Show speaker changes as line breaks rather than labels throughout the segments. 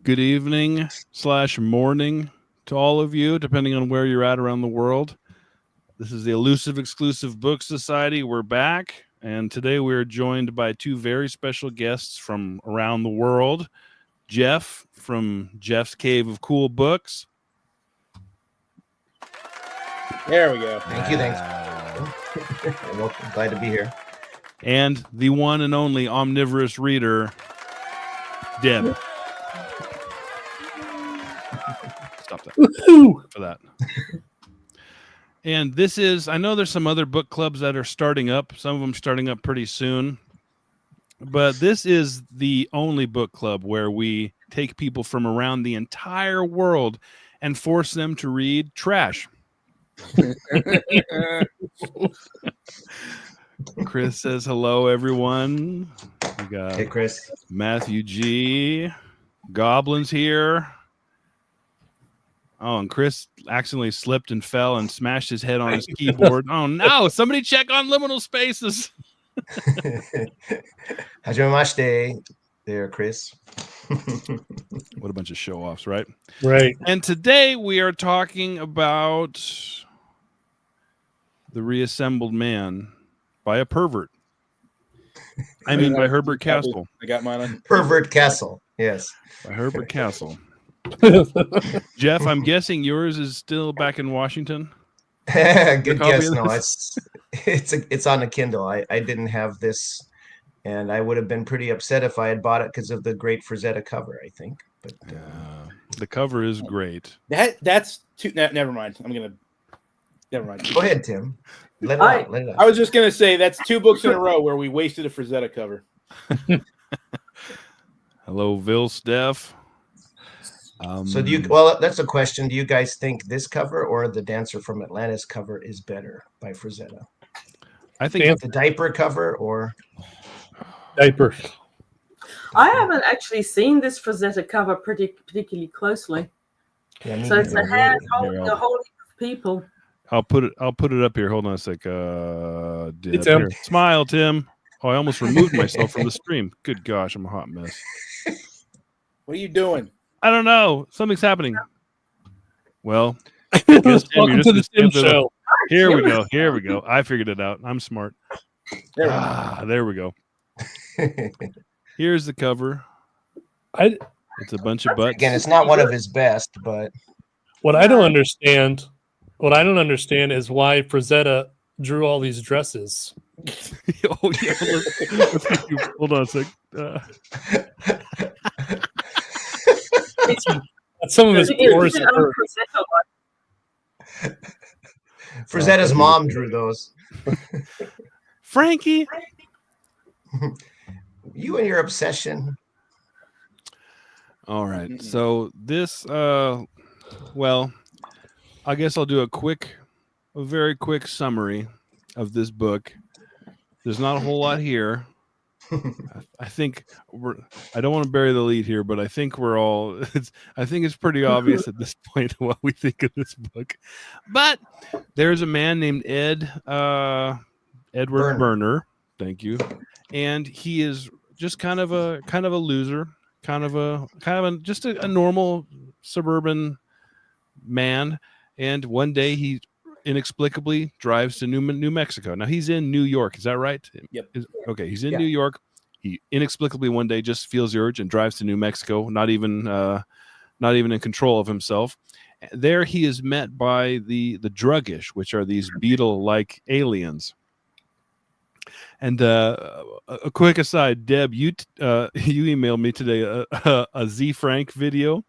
Good evening / morning to all of you, depending on where you're at around the world. This is the Elusive Exclusive Book Society. We're back, and today we're joined by two very special guests from around the world. Jeff from Jeff's Cave of Cool Books.
There we go.
Thank you. Thanks. Welcome. Glad to be here.
And the one and only omnivorous reader, Deb. Stop that. For that. And this is, I know there's some other book clubs that are starting up. Some of them starting up pretty soon. But this is the only book club where we take people from around the entire world and force them to read trash. Chris says hello, everyone. We got
Hey, Chris.
Matthew G. Goblin's here. Oh, and Chris accidentally slipped and fell and smashed his head on his keyboard. Oh, no. Somebody check on liminal spaces.
Hajimemashite there, Chris.
What a bunch of show-offs, right?
Right.
And today we are talking about The Reassembled Man by a pervert. I mean, by Herbert Kastle.
I got mine on.
Pervert Kastle. Yes.
By Herbert Kastle. Jeff, I'm guessing yours is still back in Washington.
Good guess. No, it's on the Kindle. I didn't have this, and I would have been pretty upset if I had bought it because of the great Frazetta cover, I think. But
the cover is great.
That's too. Never mind. Never mind.
Go ahead, Tim. Let it out.
I was just gonna say that's two books in a row where we wasted a Frazetta cover.
Hello, Vil Steph.
So well, that's a question. Do you guys think this cover or the Dancer from Atlantis cover is better by Frazetta?
I think
the diaper cover or
diaper.
I haven't actually seen this Frazetta cover particularly closely.
Yeah,
so it's a hand holding a whole heap of people.
I'll put it up here. Hold on a sec.
Tim.
Smile, Tim. Oh, I almost removed myself from the stream. Good gosh, I'm a hot mess.
What are you doing?
I don't know. Something's happening. Well,
welcome to the Tim Show.
Here we go. I figured it out. I'm smart. There we go. Here's the cover. It's a bunch of butts.
Again, it's not one of his best, but
what I don't understand is why Frazetta drew all these dresses.
Oh yeah. Hold on a sec.
Some of his poorest work.
Frazetta's mom drew those.
Frankie,
you and your obsession.
All right. So this, well, I guess I'll do a very quick summary of this book. There's not a whole lot here. I think I don't want to bury the lead here, but I think I think it's pretty obvious at this point what we think of this book. But there's a man named Edward Berner. Thank you. And he is just kind of a loser, just a normal suburban man. And one day he inexplicably drives to New Mexico. Now he's in New York. Is that right?
Yep.
Okay. He's in New York. He inexplicably one day just feels the urge and drives to New Mexico, not even in control of himself. There he is met by the druggish, which are these beetle-like aliens. And a quick aside, Deb, you emailed me today a Z Frank video.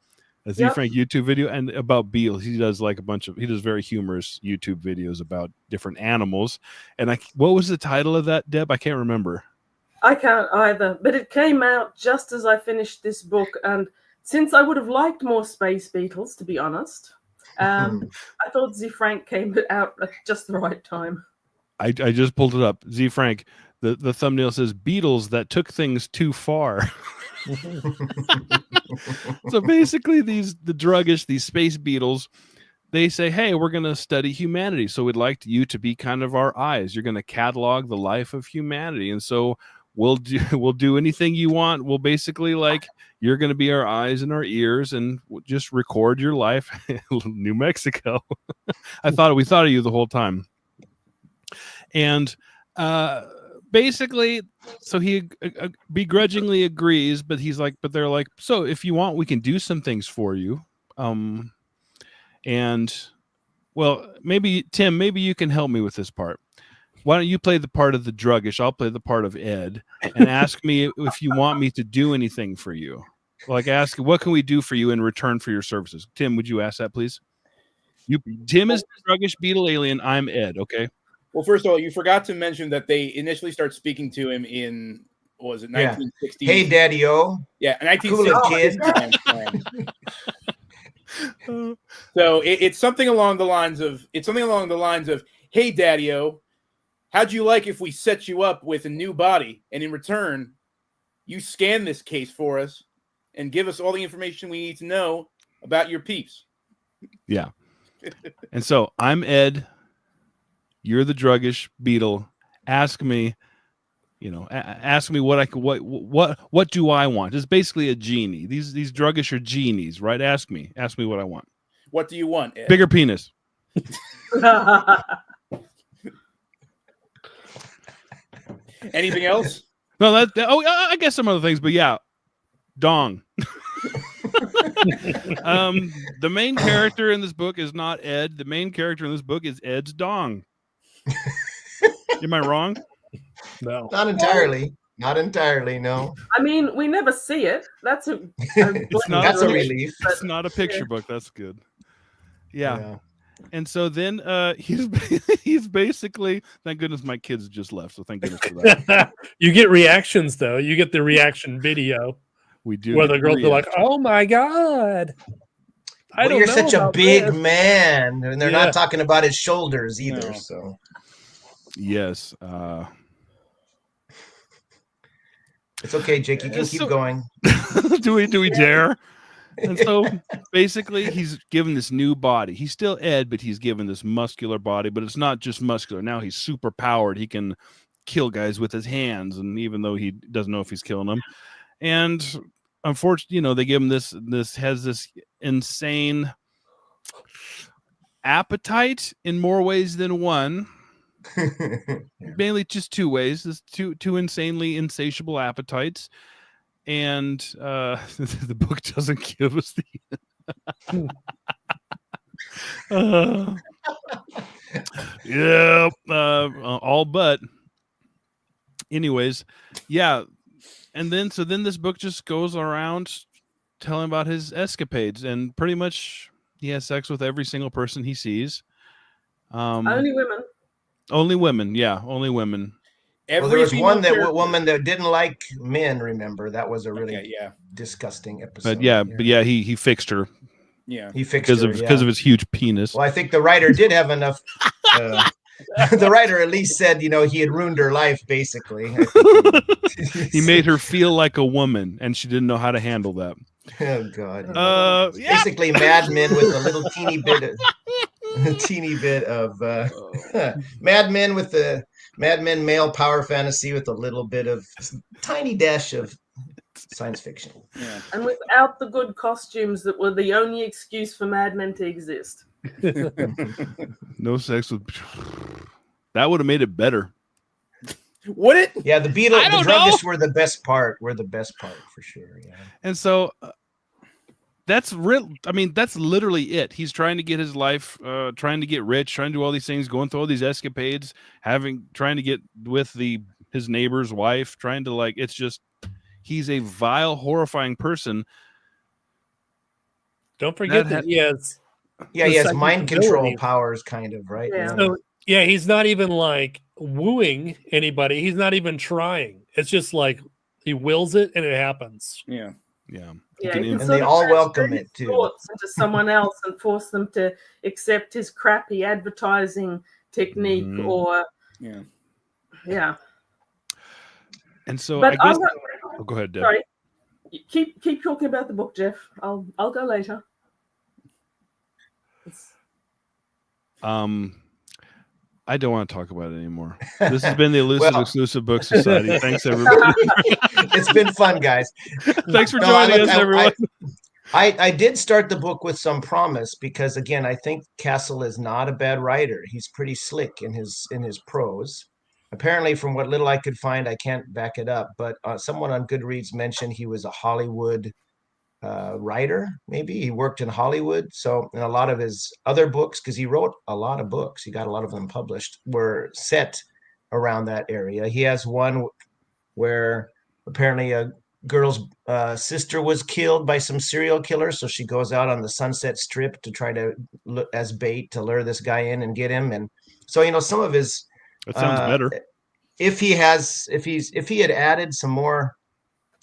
A Z Frank YouTube video and about beetles. He does very humorous YouTube videos about different animals. And what was the title of that, Deb? I can't remember.
I can't either, but it came out just as I finished this book. And since I would have liked more space beetles, to be honest, I thought Z Frank came out at just the right time.
I just pulled it up. Z Frank, the thumbnail says beetles that took things too far. So basically the druggish, these space beetles, they say, hey, we're going to study humanity. So we'd like you to be kind of our eyes. You're going to catalog the life of humanity. And so we'll do anything you want. We'll basically like you're going to be our eyes and our ears, and we'll just record your life in New Mexico. We thought of you the whole time. And basically, so he begrudgingly agrees, but he's like, but they're like, so if you want, we can do some things for you. And well, maybe Tim, maybe you can help me with this part. Why don't you play the part of the druggish? I'll play the part of Ed, and ask me if you want me to do anything for you. Like, ask what can we do for you in return for your services. Tim, would you ask that, please? Tim is the druggish beetle alien. I'm Ed. Okay.
Well, first of all, you forgot to mention that they initially start speaking to him in, what was it, 1960?
Hey, Daddy-O.
Yeah,
Cool it,
1960. So it's something along the lines of, hey, Daddy-O, how'd you like if we set you up with a new body, and in return, you scan this case for us and give us all the information we need to know about your peeps?
Yeah. And so I'm Ed. You're the druggish beetle. Ask me, ask me what do I want? It's basically a genie. These druggish are genies, right? Ask me what I want.
What do you want, Ed?
Bigger penis.
Anything else?
No, I guess some other things, but yeah, dong. The main character in this book is not Ed. The main character in this book is Ed's dong. Am I wrong?
No,
Not entirely. Not entirely. No.
I mean, we never see it. That's a
That's a relief.
It's not a picture book. That's good. Yeah. And so then he's basically, thank goodness my kids just left, so thank goodness for that.
You get reactions though. You get the reaction video.
We do.
Where the girls are like, "Oh my god,
you're such a big man," and they're
Yeah.
not talking about his shoulders either.
No.
So
Yes.
it's okay, Jake. You can keep going.
do we dare? And so basically he's given this new body. He's still Ed, but he's given this muscular body, but it's not just muscular. Now he's super powered. He can kill guys with his hands, and even though he doesn't know if he's killing them. And unfortunately, they give him this has this insane appetite in more ways than one. Mainly just two ways. There's two insanely insatiable appetites. And the book doesn't give us the all but anyways, yeah. And then this book just goes around telling about his escapades, and pretty much he has sex with every single person he sees.
Only women.
Only women, yeah, only women.
Well, there was one woman that didn't like men. Remember, that was a really disgusting episode.
But he fixed her.
Yeah,
he fixed
because
her
because of his huge penis.
Well, I think the writer did have enough. The writer at least said, he had ruined her life. Basically,
he made her feel like a woman, and she didn't know how to handle that.
Oh God! Basically, Mad Men with a little teeny bit of Mad Men with the Mad Men male power fantasy with a little bit of tiny dash of science fiction.
Yeah.
And without the good costumes that were the only excuse for Mad Men to exist.
No sex with that would have made it better.
Would it?
Yeah, the druggists were the best part. Were the best part for sure. Yeah.
And so that's real. I mean, that's literally it. He's trying to get his life, trying to get rich, trying to do all these things, going through all these escapades, trying to get with his neighbor's wife, trying to it's just he's a vile, horrifying person.
Don't forget that he has.
Yeah, he has mind control powers, kind of, right?
Yeah.
So, he's not even wooing anybody. He's not even trying. It's just he wills it and it happens.
Yeah.
Yeah.
Yeah,
and they all welcome it too.
Into someone else and force them to accept his crappy advertising technique or yeah.
And so
But
I guess go ahead, Deb.
Sorry. Keep talking about the book, Jeff. I'll go later.
I don't want to talk about it anymore. This has been the Elusive
Well-
Exclusive Book Society. Thanks, everybody.
It's been fun, guys.
Thanks for
No,
joining us, everyone.
I did start the book with some promise because, again, I think Kastle is not a bad writer. He's pretty slick in his prose. Apparently, from what little I could find, I can't back it up, but someone on Goodreads mentioned he was a Hollywood writer. Maybe he worked in Hollywood. So, in a lot of his other books, because he wrote a lot of books, he got a lot of them published, were set around that area. He has one where apparently a girl's sister was killed by some serial killer, so she goes out on the Sunset Strip to try to look as bait to lure this guy in and get him. And so, you know, some of his
That sounds better.
if he had added some more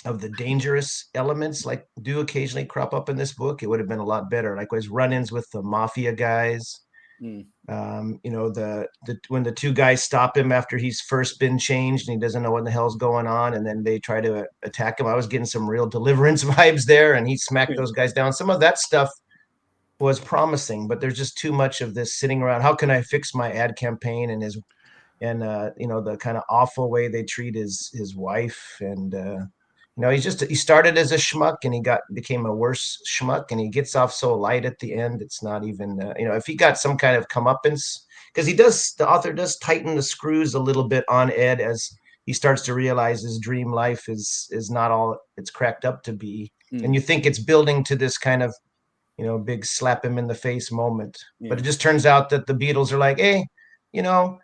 of the dangerous elements like do occasionally crop up in this book, it would have been a lot better. Like his run-ins with the mafia guys. You know, the when the two guys stop him after he's first been changed and he doesn't know what the hell's going on, and then they try to attack him. I was getting some real Deliverance vibes there, and he smacked those guys down. Some of that stuff was promising, but there's just too much of this sitting around. How can I fix my ad campaign and you know, the kind of awful way they treat his wife, and you know, he started as a schmuck and he became a worse schmuck, and he gets off so light at the end. It's not even, you know, if he got some kind of comeuppance, because the author does tighten the screws a little bit on Ed as he starts to realize his dream life is not all it's cracked up to be. And you think it's building to this kind of, you know, big slap him in the face moment. But it just turns out that the Beatles are like, hey, you know,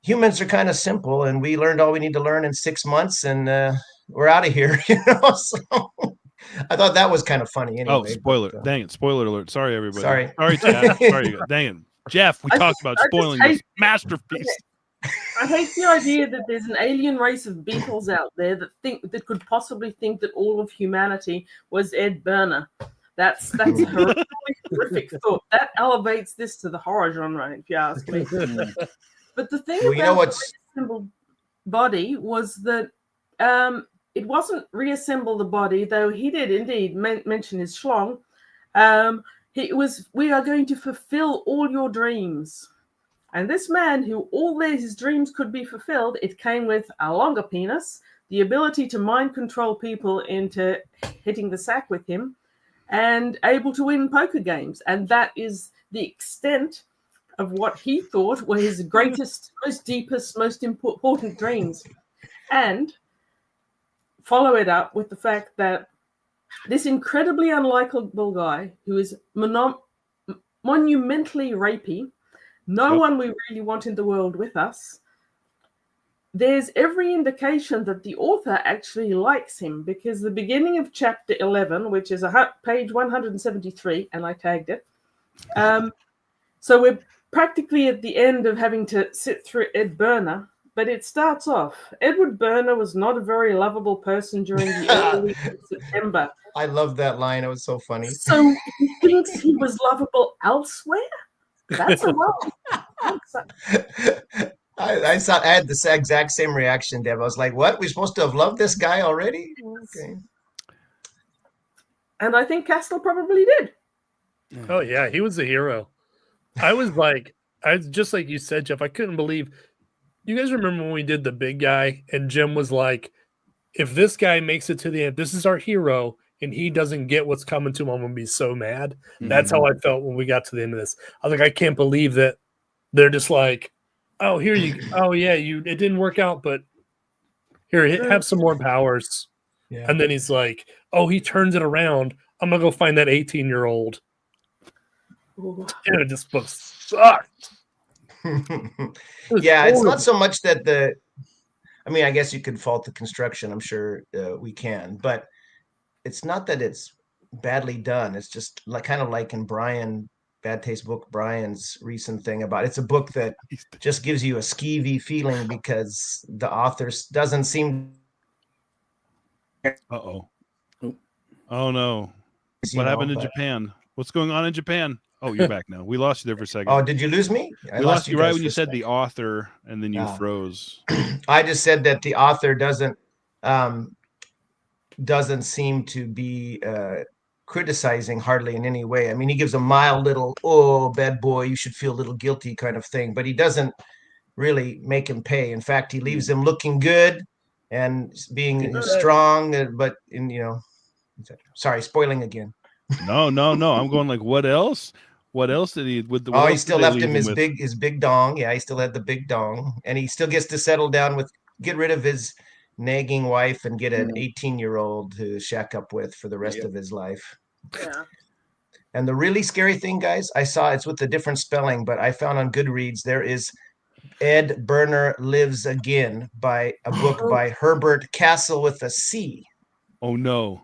humans are kind of simple and we learned all we need to learn in 6 months, and we're out of here, you know. So I thought that was kind of funny. Anyway,
Oh, spoiler! Dang it! Spoiler alert! Sorry, everybody.
Sorry,
Jeff. Sorry, dang it, Jeff. We talked about spoiling this masterpiece.
I hate the idea that there's an alien race of beetles out there that could possibly think that all of humanity was Ed Burner. That's a horrific thought. That elevates this to the horror genre, if you ask me. But the thing about the reassembled body was that it wasn't reassemble the body, though he did indeed mention his schlong. It was, we are going to fulfill all your dreams. And this man, who all his dreams could be fulfilled, it came with a longer penis, the ability to mind control people into hitting the sack with him, and able to win poker games. And that is the extent of what he thought were his greatest, most deepest, most important dreams. And follow it up with the fact that this incredibly unlikable guy who is monumentally rapey, no one we really want in the world with us, there's every indication that the author actually likes him, because the beginning of chapter 11, which is page 173, and I tagged it, so we're practically at the end of having to sit through Ed Burner. But it starts off, Edward Burner was not a very lovable person during the early weeks of September.
I love that line. It was so funny.
So he thinks he was lovable elsewhere? That's a lot.
I thought I had the exact same reaction, Deb. I was like, what? We're supposed to have loved this guy already? Okay.
And I think Kastle probably did.
Oh, yeah. He was a hero. I was just like you said, Jeff, I couldn't believe. You guys remember when we did the big guy and Jim was like, if this guy makes it to the end, this is our hero, and he doesn't get what's coming to him, I'm going to be so mad. That's how I felt when we got to the end of this. I was like, I can't believe that they're just like, oh, here you go. Oh, yeah, it didn't work out, but here, have some more powers. Yeah. And then he's like, oh, he turns it around. I'm going to go find that 18-year-old. And this book sucked.
Yeah, it's not so much that I mean, I guess you could fault the construction. I'm sure we can, but it's not that it's badly done. It's just kind of like in Bad Taste Book, Brian's recent thing about it's a book that just gives you a skeevy feeling because the author doesn't seem.
Oh no! What happened in Japan? What's going on in Japan? Oh, you're back now. We lost you there for a second.
Oh, did you lose me?
We lost you right when you said the author, and then you froze.
I just said that the author doesn't seem to be criticizing hardly in any way. I mean, he gives a mild little, oh, bad boy, you should feel a little guilty kind of thing, but he doesn't really make him pay. In fact, he leaves him looking good and being strong, but sorry, spoiling again.
No. I'm going like, what else? What else did he? What
Oh, he
else
still
did they
left
leave
him his big dong. Yeah, he still had the big dong, and he still gets to settle down get rid of his nagging wife and get an 18-year-old to shack up with for the rest of his life.
Yeah.
And the really scary thing, guys, I saw it's with a different spelling, but I found on Goodreads there is Ed Burner Lives Again, by a book by Herbert Kastle with a C.
Oh no.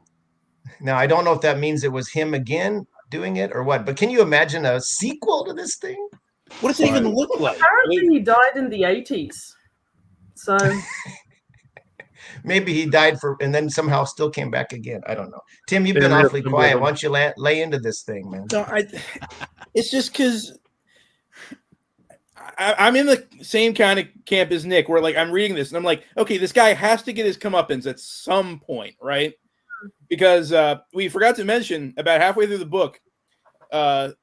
Now, I don't know if that means it was him again doing it or what, but can you imagine a sequel to this thing?
What does it even look like?
Apparently, he died in the 80s. So
Maybe he died and then somehow still came back again. I don't know. Tim, you've
They
been awfully
reassembled
quiet.
him.
Why don't you lay into this thing, man?
No, it's just because I'm in the same kind of camp as Nick, where like I'm reading this and I'm like, okay, this guy has to get his comeuppance at some point, right? Because we forgot to mention about halfway through the book, the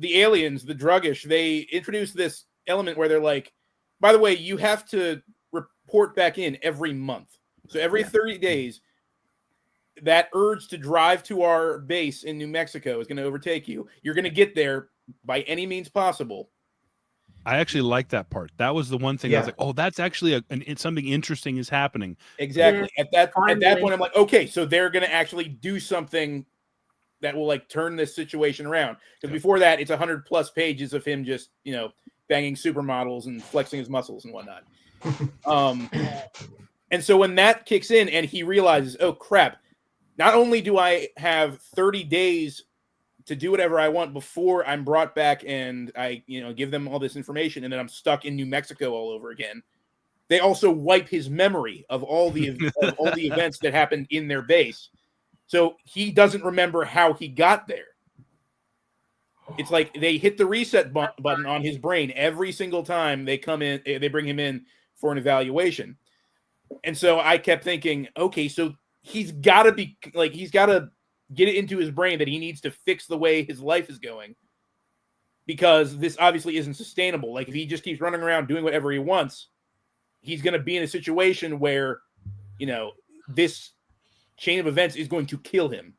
aliens, the druggish, they introduce this element where they're like, by the way, you have to report back in every month. So every 30 days, that urge to drive to our base in New Mexico is going to overtake you. You're going to get there by any means possible.
I actually like that part. That was the one thing I was like, oh, that's actually something interesting is happening.
Exactly.
Yeah,
At that point, I'm like, okay, so they're going to actually do something that will like turn this situation around. Because before that, it's 100+ pages of him just, banging supermodels and flexing his muscles and whatnot. And so when that kicks in and he realizes, oh crap, not only do I have 30 days to do whatever I want before I'm brought back and I, give them all this information and then I'm stuck in New Mexico all over again. They also wipe his memory of all the events that happened in their base. So he doesn't remember how he got there. It's like they hit the reset button on his brain every single time they come in, they bring him in for an evaluation. And so I kept thinking, okay, so he's got to get it into his brain that he needs to fix the way his life is going, because this obviously isn't sustainable. Like if he just keeps running around doing whatever he wants, he's going to be in a situation where, this chain of events is going to kill him,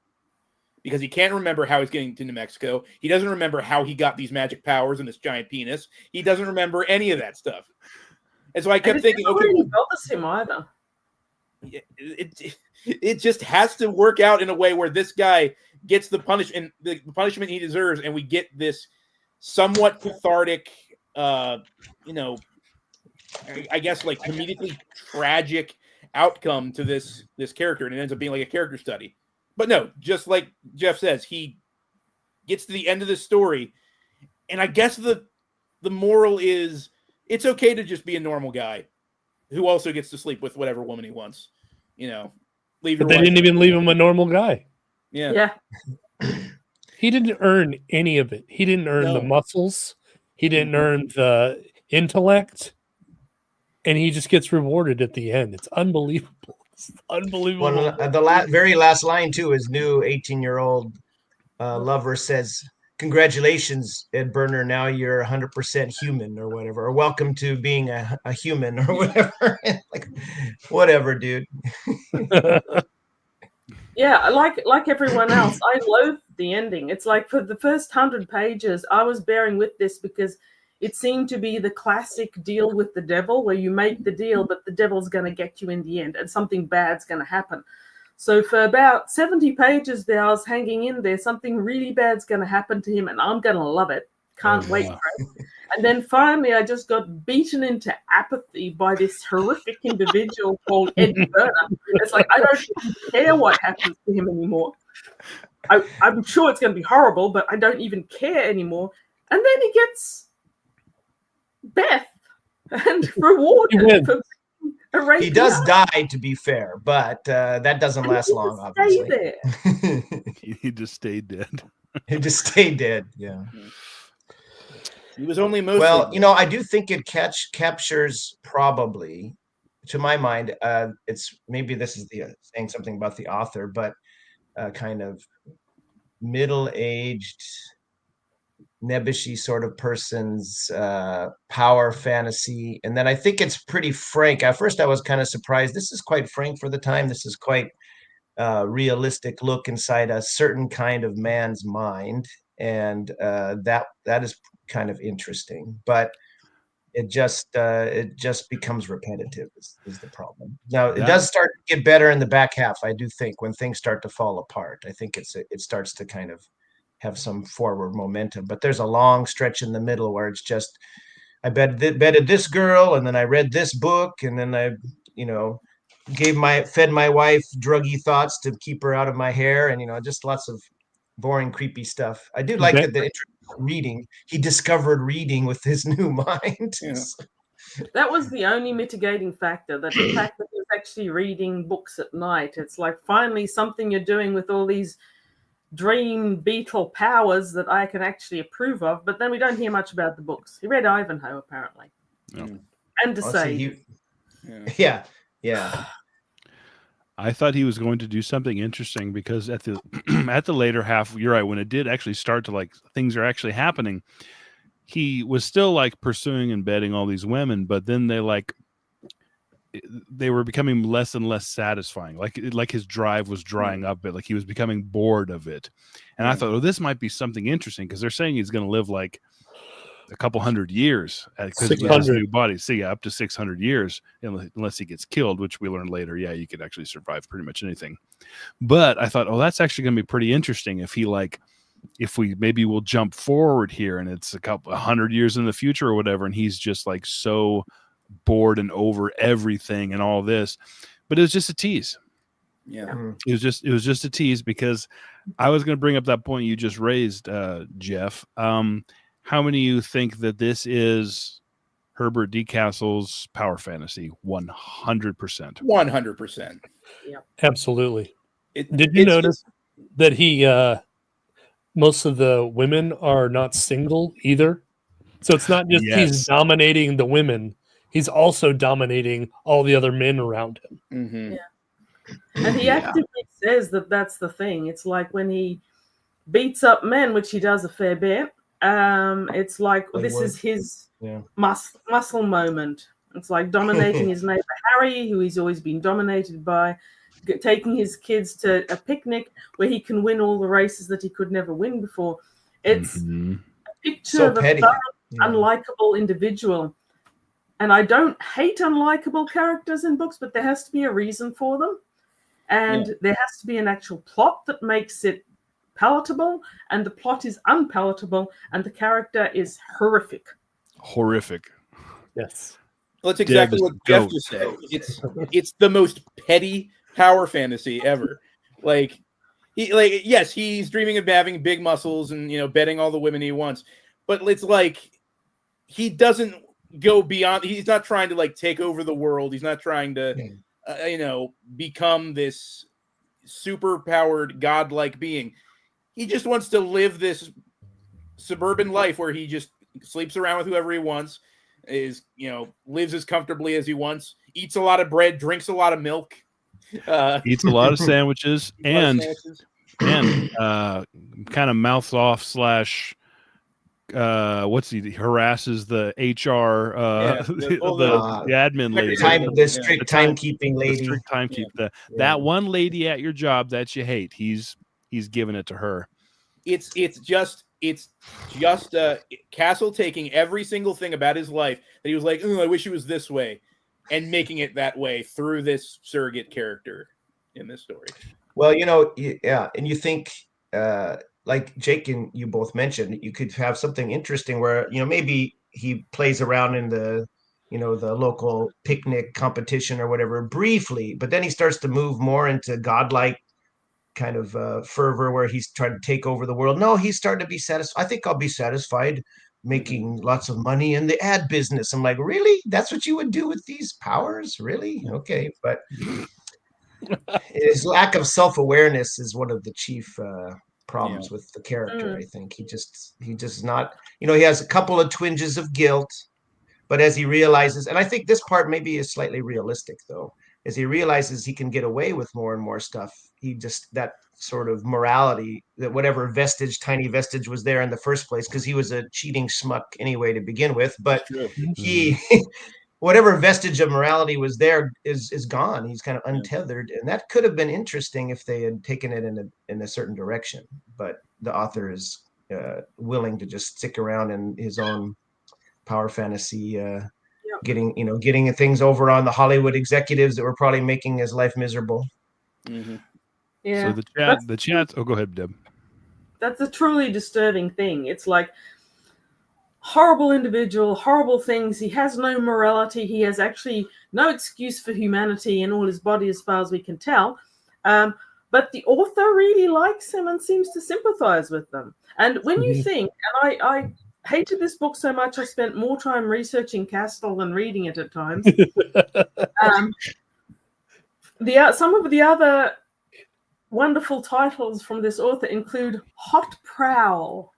because he can't remember how he's getting to New Mexico. He doesn't remember how he got these magic powers and this giant penis. He doesn't remember any of that stuff. And so I kept thinking, okay,
really bothers him either.
It just has to work out in a way where this guy gets the punishment he deserves, and we get this somewhat cathartic, I guess like comedically tragic outcome to this character, and it ends up being like a character study. But no, just like Jeff says, he gets to the end of the story, and I guess the moral is it's okay to just be a normal guy who also gets to sleep with whatever woman he wants. Leave.
But they didn't even leave him a normal guy.
Yeah.
He didn't earn any of it. He didn't earn the muscles. He didn't earn the intellect. And he just gets rewarded at the end. It's unbelievable. It's unbelievable.
Well, the very last line, too, his new 18-year-old lover says, "Congratulations, Ed Burner. Now you're 100% human," or whatever. Or "Welcome to being a human," or whatever. Like, whatever, dude.
Yeah, like everyone else, I loathed the ending. It's like for the first 100 pages, I was bearing with this because it seemed to be the classic deal with the devil, where you make the deal, but the devil's going to get you in the end, and something bad's going to happen. So for about 70 pages there, I was hanging in there. Something really bad's going to happen to him, and I'm going to love it. Can't wait for it. And then finally, I just got beaten into apathy by this horrific individual called Ed Burner. It's like, I don't even care what happens to him anymore. I'm sure it's going to be horrible, but I don't even care anymore. And then he gets Beth and rewarded for
he does die, to be fair, but that doesn't last long, obviously.
There.
He just stayed dead.
He just stayed dead, yeah.
He was only mostly
well, I do think it captures, probably, to my mind, it's maybe this is saying something about the author, but kind of middle-aged nebbishy sort of person's power fantasy. And then I think it's pretty frank. At first I was kind of surprised. This is quite frank for the time. This is quite realistic look inside a certain kind of man's mind. And that is kind of interesting. But it just becomes repetitive is the problem. Now it does start to get better in the back half. I do think when things start to fall apart, I think it starts to kind of have some forward momentum. But there's a long stretch in the middle where it's just I bedded this girl, and then I read this book, and then I fed my wife druggy thoughts to keep her out of my hair, and just lots of boring, creepy stuff. I do like the reading. He discovered reading with his new mind.
Yeah.
That was the only mitigating factor, that the fact that he was actually reading books at night. It's like finally something you're doing with all these dream beetle powers that I can actually approve of. But then we don't hear much about the books. He read Ivanhoe, apparently. And to say.
Yeah.
I thought he was going to do something interesting because at the at the later half, you're right, when it did actually start to like things are actually happening, he was still like pursuing and bedding all these women, but then they were becoming less and less satisfying. Like his drive was drying up, but like he was becoming bored of it. And I thought, oh, this might be something interesting because they're saying he's going to live like a couple hundred years because of his new body. So yeah, up to 600 years, unless he gets killed, which we learned later. Yeah, you could actually survive pretty much anything. But I thought, oh, that's actually going to be pretty interesting if we'll jump forward here and it's a couple 100 years in the future or whatever, and he's just like so bored and over everything and all this. But it was just a tease.
Yeah,
it was just a tease because I was going to bring up that point you just raised, Jeff. How many of you think that this is Herbert D. Kastle's power fantasy? 100%.
100%.
Yeah, absolutely. Did you notice that he most of the women are not single either? So it's not just he's dominating the women; he's also dominating all the other men around him.
Mm-hmm.
Yeah. And he actively says that that's the thing. It's like when he beats up men, which he does a fair bit. It's like this is his muscle moment. It's like dominating his neighbor Harry, who he's always been dominated by, taking his kids to a picnic where he can win all the races that he could never win before. It's a picture of a thoroughly unlikable individual. And I don't hate unlikable characters in books, but there has to be a reason for them. And there has to be an actual plot that makes it palatable, and the plot is unpalatable, and the character is horrific.
Yes.
Well, that's exactly what Jeff just said. It's the most petty power fantasy ever. He's dreaming of having big muscles and betting all the women he wants, but it's like he doesn't go beyond. He's not trying to like take over the world. He's not trying to become this super powered godlike being. He just wants to live this suburban life where he just sleeps around with whoever he wants, lives as comfortably as he wants, eats a lot of bread, drinks a lot of milk,
eats a lot of sandwiches, and kind of mouths off / harasses the HR, the admin lady,
the strict timekeeping lady,
that one lady at your job that you hate. He's giving it to her.
It's just Kastle taking every single thing about his life that he was like, I wish it was this way, and making it that way through this surrogate character in this story.
Well, and you think, like Jake and you both mentioned, you could have something interesting where, maybe he plays around in the local picnic competition or whatever briefly, but then he starts to move more into godlike kind of fervor where he's trying to take over the world. No, he's starting to be satisfied. I think I'll be satisfied making lots of money in the ad business. I'm like, really? That's what you would do with these powers? Really? Okay. But his lack of self-awareness is one of the chief problems with the character. I think he just not, he has a couple of twinges of guilt, but as he realizes, and I think this part maybe is slightly realistic though, as he realizes he can get away with more and more stuff, he just, that sort of morality, that whatever tiny vestige was there in the first place, because he was a cheating schmuck anyway to begin with, but he whatever vestige of morality was there is gone. He's kind of untethered, and that could have been interesting if they had taken it in a certain direction, but the author is willing to just stick around in his own power fantasy, getting things over on the Hollywood executives that were probably making his life miserable.
Yeah.
So the chat. Oh, go ahead, Deb.
That's a truly disturbing thing. It's like horrible individual, horrible things. He has no morality. He has actually no excuse for humanity in all his body, as far as we can tell. But the author really likes him and seems to sympathize with them. And when you think, and I hated this book so much, I spent more time researching Kastle than reading it at times. Some of the other wonderful titles from this author include Hot Prowl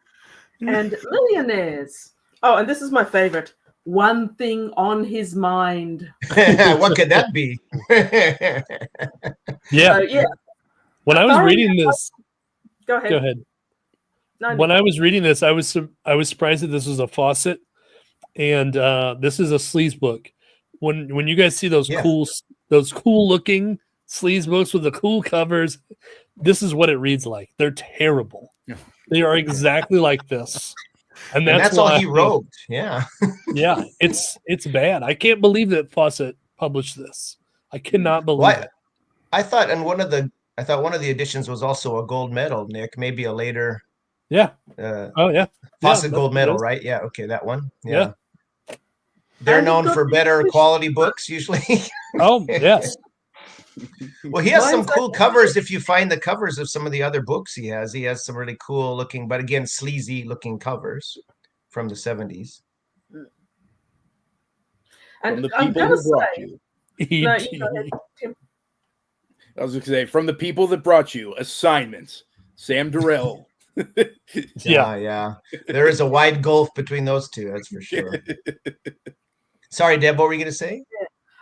and Millionaires. Oh, and this is my favorite. One Thing on His Mind.
What could that be?
Yeah. When I was reading this,
go ahead. No,
when I was reading this, I was surprised that this was a faucet, and this is a sleaze book. When you guys see those cool looking sleaze books with the cool covers, this is what it reads like. They're terrible. They are exactly like this, and that's
all he wrote. Yeah,
it's bad. I can't believe that Fawcett published this. I cannot believe it.
I thought one of the editions was also a gold medal, Nick. Maybe a later.
Yeah.
Fawcett gold medal, right? Yeah. Okay, that one. Yeah. They're known for better quality books usually.
Oh yes.
Well, he has some cool covers. If you find the covers of some of the other books he has some really cool looking, but again, sleazy looking covers from the 70s.
And from the people who brought you.
No, you go ahead, Tim.
I was going to say, from the people that brought you assignments, Sam Durrell.
Yeah. There is a wide gulf between those two, that's for sure. Sorry, Deb, what were you going to say?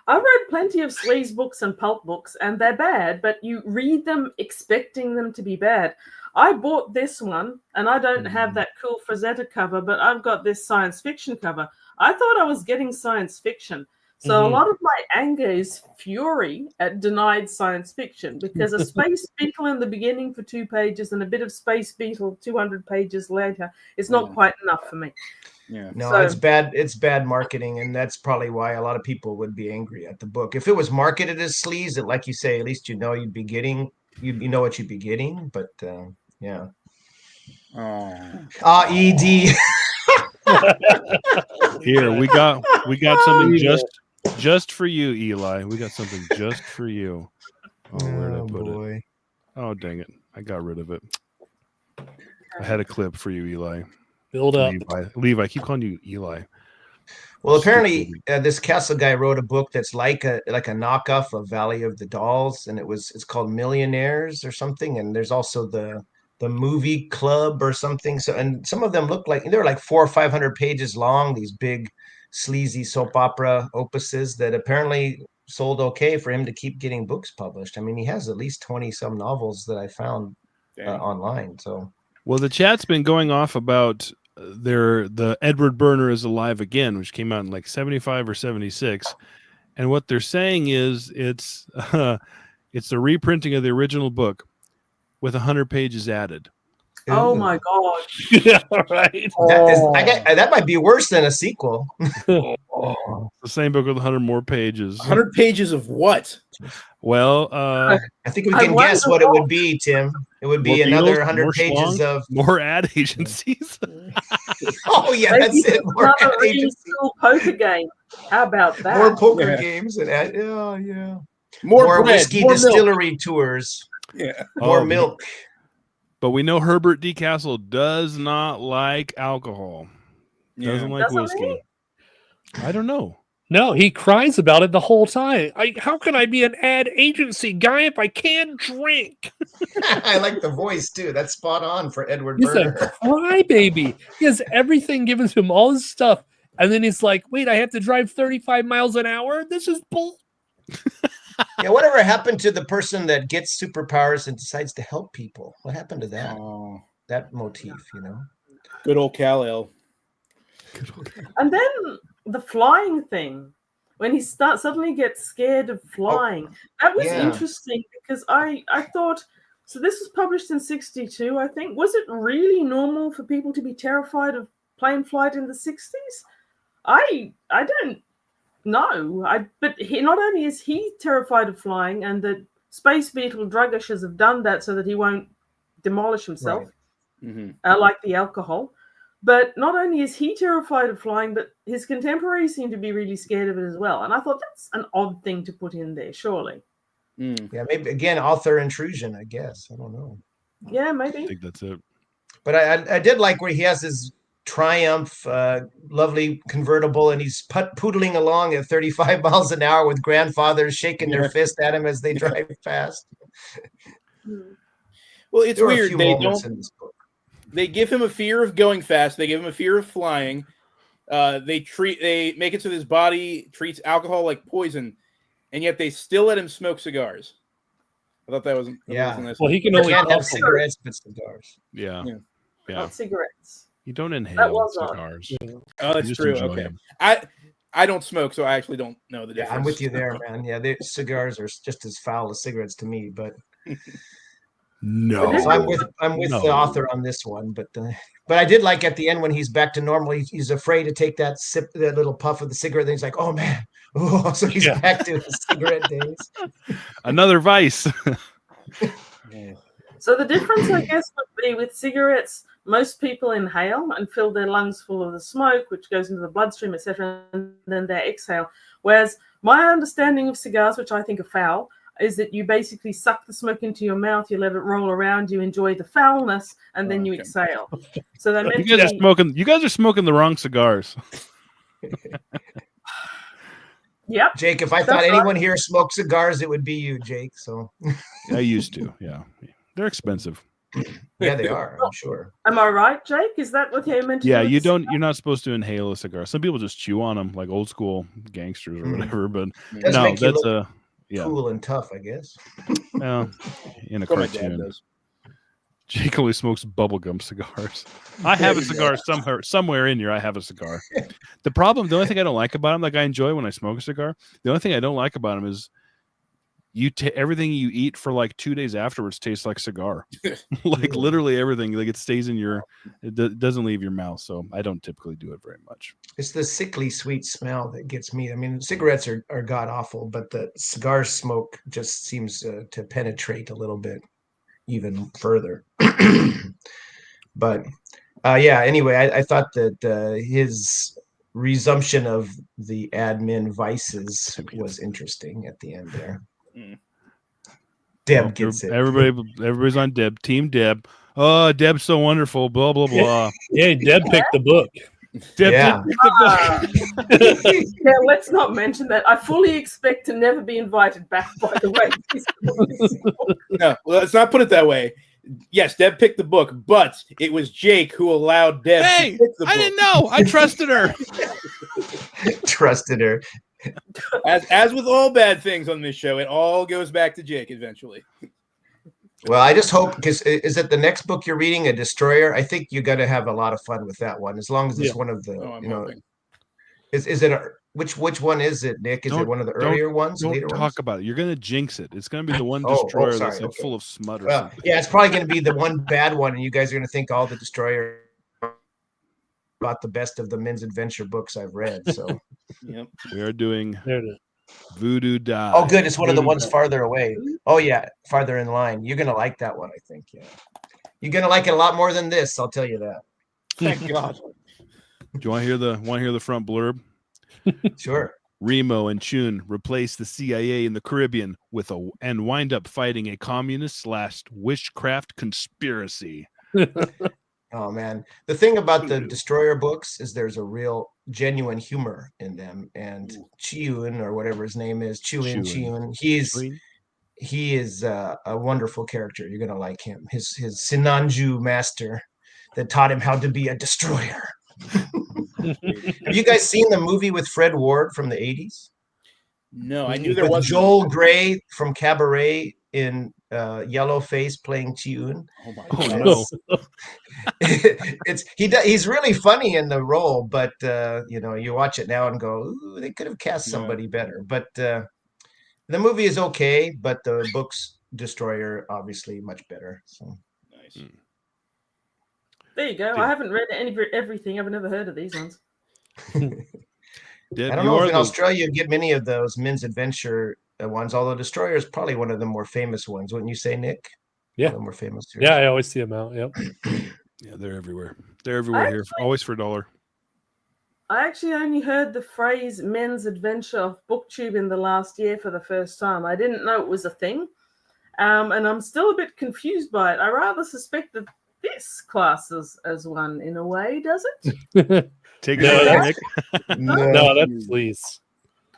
I've read plenty of sleaze books and pulp books, and they're bad, but you read them expecting them to be bad. I bought this one, and I don't have that cool Frazetta cover, but I've got this science fiction cover. I thought I was getting science fiction. So a lot of my anger is fury at denied science fiction, because a space beetle in the beginning for 2 pages and a bit of space beetle 200 pages later is not quite enough for me.
Yeah.
No, it's bad. It's bad marketing, and that's probably why a lot of people would be angry at the book. If it was marketed as sleaze, like you say, at least you know what you'd be getting. But yeah. ED.
Here we got something just for you, Eli. We got something just for you. Oh, where did I put it? Oh, dang it! I got rid of it. I had a clip for you, Eli.
Build up.
Levi. I keep calling you Eli.
Well, apparently, this Kastle guy wrote a book that's like a knockoff of Valley of the Dolls, and it's called Millionaires or something. And there's also the Movie Club or something. So, and some of them look like they're like 400 or 500 pages long. These big, sleazy soap opera opuses that apparently sold okay for him to keep getting books published. I mean, he has at least 20 some novels that I found online. So.
Well, the chat's been going off about the Edward Burner is Alive Again, which came out in like 75 or 76. And what they're saying is it's the reprinting of the original book with 100 pages added.
Oh my God.
Yeah, right.
That might be worse than a sequel.
The same book with 100 more pages.
100 pages of what?
Well,
I think we can guess what it would be, Tim. It would be another 100 pages of
more ad agencies.
Oh yeah, that's it. More ad agencies.
Poker game. How about that?
More poker games and more whiskey distillery tours.
Yeah,
more milk.
But we know Herbert D. Kastle does not like alcohol. Doesn't like whiskey. I don't know.
No, he cries about it the whole time. How can I be an ad agency guy if I can't drink?
I like the voice too. That's spot on for Edward
He's
Burner.
a crybaby. He has everything given to him, all his stuff, and then he's like, "Wait, I have to drive 35 miles an hour. This is bull."
Yeah, whatever happened to the person that gets superpowers and decides to help people? What happened to that?
Oh,
That motif,
good old Kal-El.
And then the flying thing, when he suddenly gets scared of flying, that was
yeah.
interesting because I thought, so this was published in 62, I think. Was it really normal for people to be terrified of plane flight in the 60s? I don't know. But not only is he terrified of flying, and the space beetle drug ushers have done that so that he won't demolish himself, like the alcohol. But not only is he terrified of flying, but his contemporaries seem to be really scared of it as well. And I thought that's an odd thing to put in there, surely.
Yeah, maybe again author intrusion, I guess. I don't know.
Yeah, maybe.
I think that's it.
But I did like where he has his Triumph, lovely convertible, and he's poodling along at 35 miles an hour with grandfathers shaking their fist at him as they drive past.
Well, it's weird.
They
give him a fear of going fast. They give him a fear of flying. They make it so his body treats alcohol like poison, and yet they still let him smoke cigars. I thought that was nice.
Well, he can only
have cigarettes, but cigars.
Yeah.
Not cigarettes.
You don't inhale cigars.
Oh, that's true. Okay.
Them.
I don't smoke, so I actually don't know the difference.
I'm with you there, man. Yeah, cigars are just as foul as cigarettes to me, but
no.
So I'm with the author on this one, but I did like at the end when he's back to normal. He's afraid to take that sip, that little puff of the cigarette. Then he's like, "Oh man!" Oh, so he's back to his cigarette days.
Another vice.
So the difference, I guess, would be with cigarettes. Most people inhale and fill their lungs full of the smoke, which goes into the bloodstream, etc., and then they exhale. Whereas my understanding of cigars, which I think are foul, is that you basically suck the smoke into your mouth, you let it roll around, you enjoy the foulness, and then you exhale. So they're meant
you guys are smoking the wrong cigars.
Yep.
Jake, if I thought anyone here smoked cigars, it would be you, Jake. So
I used to, yeah. They're expensive.
Yeah, they are, I'm sure.
Am I right, Jake? Is that what you're meant to do?
Yeah, you're not supposed to inhale a cigar. Some people just chew on them like old school gangsters or whatever, but no, that's
cool and tough, I guess.
Well, in a cartoon. Jake only smokes bubblegum cigars. I have a cigar somewhere in here. I have a cigar. The only thing I don't like about him, like I enjoy when I smoke a cigar. The only thing I don't like about him is everything you eat for like 2 days afterwards tastes like cigar. Like literally everything, like it stays in it doesn't leave your mouth. So I don't typically do it very much.
It's the sickly sweet smell that gets me. I mean, cigarettes are god awful, but the cigar smoke just seems to penetrate a little bit even further. But anyway, I thought that his resumption of the admin vices was interesting at the end there. Deb gets it.
Everybody's on Deb. Team Deb. Oh, Deb's so wonderful. Blah blah blah.
Yeah, Deb picked the book.
Deb did pick the book.
Yeah, let's not mention that. I fully expect to never be invited back. By the way,
no, let's not put it that way. Yes, Deb picked the book, but it was Jake who allowed Deb to pick the book.
I didn't know. I trusted her.
Trusted her.
As with all bad things on this show, it all goes back to Jake eventually.
Well, I just hope, because is it the next book you're reading, A Destroyer? I think you got to have a lot of fun with that one, as long as it's one of the,
hoping.
Is it which one is it, Nick? Is it one of the earlier ones?
Don't talk about it. You're going to jinx it. It's going to be the one Destroyer that's like full of smut or something.
Yeah, it's probably going to be the one bad one, and you guys are going to think all the Destroyer about the best of the men's adventure books I've read. So
we are doing Voodoo Die.
Oh, good. It's one of the ones farther away. Oh, yeah. Farther in line. You're going to like that one, I think. Yeah. You're going to like it a lot more than this. I'll tell you that.
Thank God.
Do you want to hear the front blurb?
Sure.
Remo and Chun replace the CIA in the Caribbean and wind up fighting a communist / witchcraft conspiracy.
Oh man, the thing about the Destroyer books is there's a real genuine humor in them, and Chun, or whatever his name is, Chun, he is a wonderful character. You're gonna like him. His Sinanju master that taught him how to be a destroyer. Have you guys seen the movie with Fred Ward from the 80s?
No, I knew there
with
was
Joel Grey from Cabaret in yellow face playing Tune.
Oh my
Oh,
god!
no.
He's really funny in the role, but you watch it now and go, ooh, they could have cast
Yeah.
somebody better. But the movie is okay, but the book's Destroyer obviously much better. So
Nice.
There you go. I haven't read everything. I've never heard of these ones.
Deb,
I don't
you
know
are
if in
the
Australia you get many of those men's adventure ones, although Destroyer is probably one of the more famous ones, wouldn't you say, Nick?
Yeah.
One of the more famous series.
Yeah, I always see them out. Yep.
yeah, they're everywhere. They're everywhere here, always for $1.
I actually only heard the phrase men's adventure of BookTube in the last year for the first time. I didn't know it was a thing. And I'm still a bit confused by it. I rather suspect that this classes as one in a way, does it?
Take
No,
it away,
that's-
Nick.
No, that's please.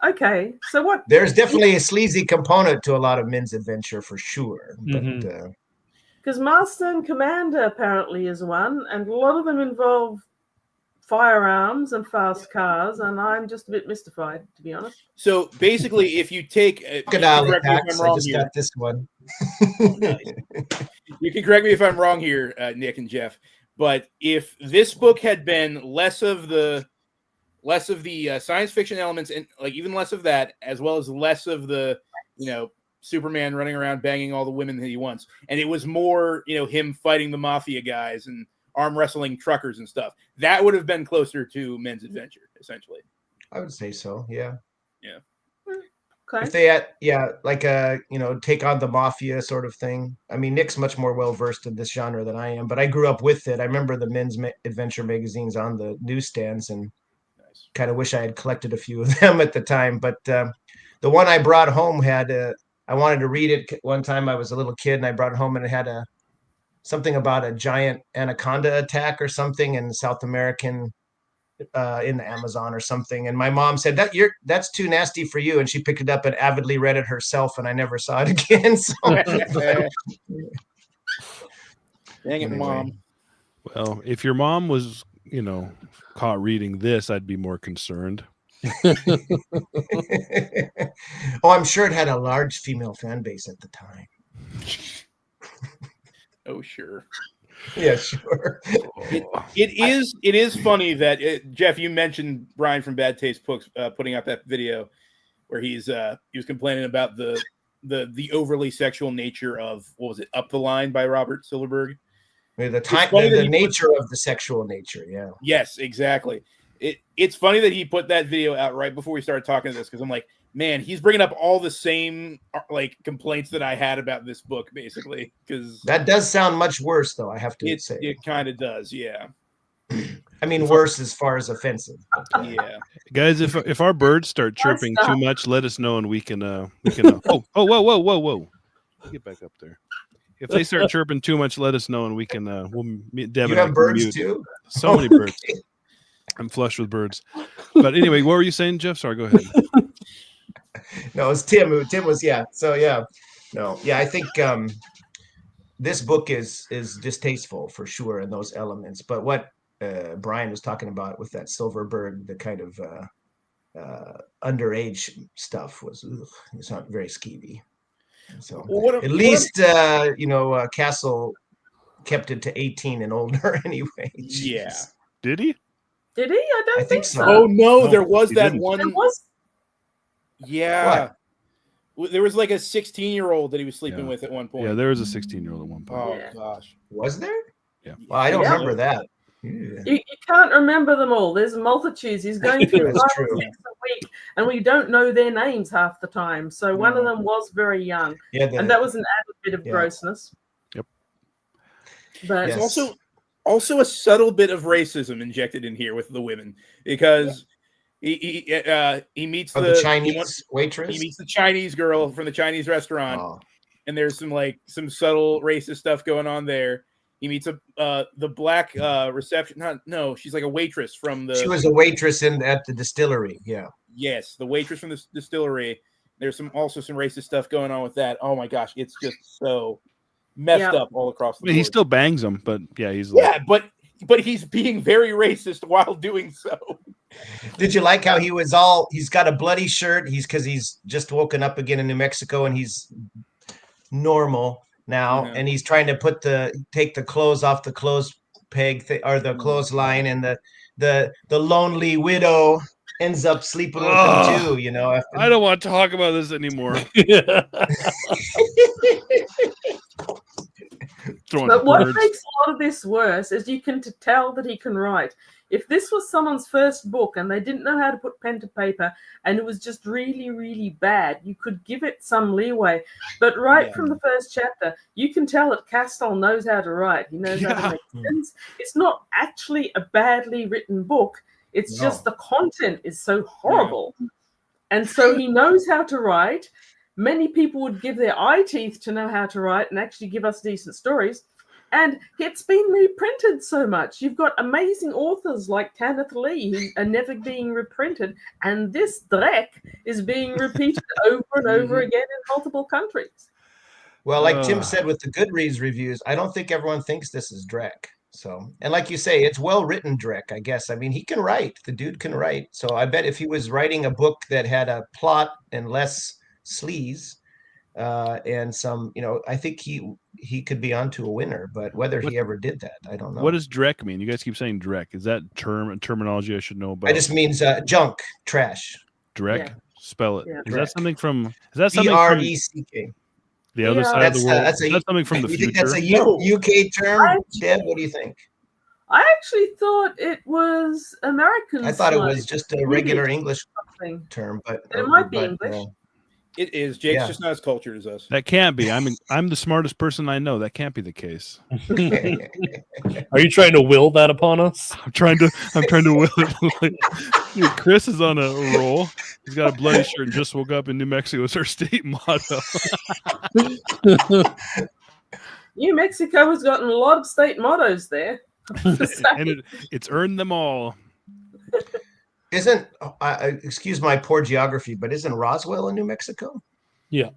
Okay, so what?
There's definitely a sleazy component to a lot of men's adventure for sure. But
Mhm.
Because Master and Commander apparently is one, and a lot of them involve firearms and fast cars, and I'm just a bit mystified, to be honest.
So basically, if you take,
Crocodile
correct me if
attacks.
I'm
I
wrong
just
here.
got this one.
You can correct me if I'm wrong here, Nick and Jeff. But if this book had been less of the science fiction elements, and like even less of that, as well as less of the Superman running around banging all the women that he wants, and it was more him fighting the mafia guys and arm wrestling truckers and stuff, that would have been closer to men's adventure, essentially.
I would say so. Yeah.
Okay.
If they had, like take on the mafia sort of thing. I mean, Nick's much more well versed in this genre than I am, but I grew up with it. I remember the men's adventure magazines on the newsstands, and kind of wish I had collected a few of them at the time. But the one I brought home had I wanted to read it one time. I was a little kid, and I brought it home, and it had something about a giant anaconda attack or something in South American. In the Amazon or something, and my mom said that's too nasty for you, and she picked it up and avidly read it herself, and I never saw it again. So,
Dang it,
Anyway.
Mom.
Well, if your mom was, caught reading this, I'd be more concerned.
Oh, I'm sure it had a large female fan base at the time.
Oh, sure.
Yeah, sure.
It is funny that Jeff, you mentioned Brian from Bad Taste Books putting out that video where he was complaining about the overly sexual nature of, what was it, Up the Line by Robert Silverberg.
The nature of the sexual nature. Yeah.
Yes, exactly. It's funny that he put that video out right before we started talking to this, because I'm like, man, he's bringing up all the same complaints that I had about this book, basically. Because
that does sound much worse, though. I have to say
it kind of does, yeah.
I mean, worse as far as offensive. But,
yeah,
guys, if our birds start chirping too much, let us know, and we can. Whoa! Get back up there. If they start chirping too much, let us know, and we can. Devin,
you have birds too?
So many birds. I'm flush with birds. But anyway, what were you saying, Jeff? Sorry, go ahead.
No, it's Tim. Tim was So I think this book is distasteful for sure in those elements. But what Brian was talking about with that Silverberg, the kind of underage stuff it's not very skeevy. So at least Kastle kept it to 18 and older anyway.
Yeah.
Did he?
Did he? I don't think so.
Oh no, there was
he
that
didn't.
one.
There was.
Yeah. There was like a 16-year-old that he was sleeping with at one point.
Yeah, there was a 16-year-old at one point.
Oh
Yeah.
gosh.
Was there?
Yeah.
Well, I don't
Yeah.
remember that. Yeah.
You can't remember them all. There's multitudes. He's going through
That's
5 or
true.
6 a week, and we don't know their names half the time. So one of them was very young,
Yeah,
and that was an added bit of grossness.
Yep.
But
Yes.
There's also a subtle bit of racism injected in here with the women, because he meets
the Chinese waitress.
He meets the Chinese girl from the Chinese restaurant,
Oh.
and there's some subtle racist stuff going on there. He meets the black reception. No, she's like a waitress from the.
She was a waitress at the distillery. Yeah.
Yes, the waitress from the distillery. There's also some racist stuff going on with that. Oh my gosh, it's just so messed up all across the board.
He still bangs them, but yeah, he's
but he's being very racist while doing so.
Did you like how he's got a bloody shirt? Because he's just woken up again in New Mexico and he's normal now, and he's trying to take the clothes off the clothes peg or the clothesline, and the lonely widow ends up sleeping with him too, you know.
I don't want to talk about this anymore.
But what makes a lot of this worse is you can tell that he can write. If this was someone's first book and they didn't know how to put pen to paper and it was just really, really bad, you could give it some leeway. But from the first chapter, you can tell that Kastle knows how to write. He knows how to make sense. It's not actually a badly written book. It's just the content is so horrible. Yeah. And so he knows how to write. Many people would give their eye teeth to know how to write and actually give us decent stories. And it's been reprinted so much. You've got amazing authors like Tanith Lee who are never being reprinted. And this Drek is being repeated over and over again in multiple countries.
Well, like Tim said with the Goodreads reviews, I don't think everyone thinks this is Drek. So, and like you say, it's well-written Drek, I guess. I mean, he can write. The dude can write. So I bet if he was writing a book that had a plot and less sleaze and some, you know, I think he could be onto a winner, but whether he ever did that, I don't know.
What does Drek mean? You guys keep saying Drek. Is that terminology I should know about?
It just means junk, trash.
Drek?
Yeah.
Spell it.
Yeah.
Is
Drek.
that something from
D-R-E-C-K.
The other side of the world?
That's
something from the future?
Think that's a UK term? Deb, what do you think?
I actually thought it was American.
I thought it was just a regular English term, but
it might be English.
It is. Jake's just not as cultured as us.
That can't be. I'm the smartest person I know. That can't be the case.
Are you trying to will that upon us?
I'm trying to will it. Dude, Chris is on a roll. He's got a bloody shirt and just woke up in New Mexico. It's our state motto.
New Mexico has gotten a lot of state mottos there.
And it's earned them all.
Isn't excuse my poor geography, but isn't Roswell in New Mexico?
Yeah,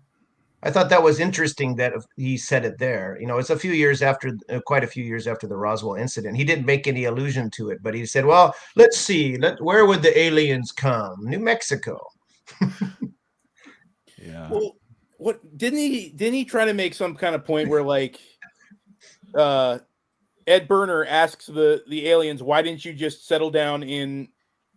I thought that was interesting that he said it there. You know, it's a few years after, quite a few years after the Roswell incident. He didn't make any allusion to it, but he said, "Well, let's see, where would the aliens come? New Mexico."
Yeah.
Well, what didn't he try to make some kind of point where like Ed Burner asks the aliens, "Why didn't you just settle down in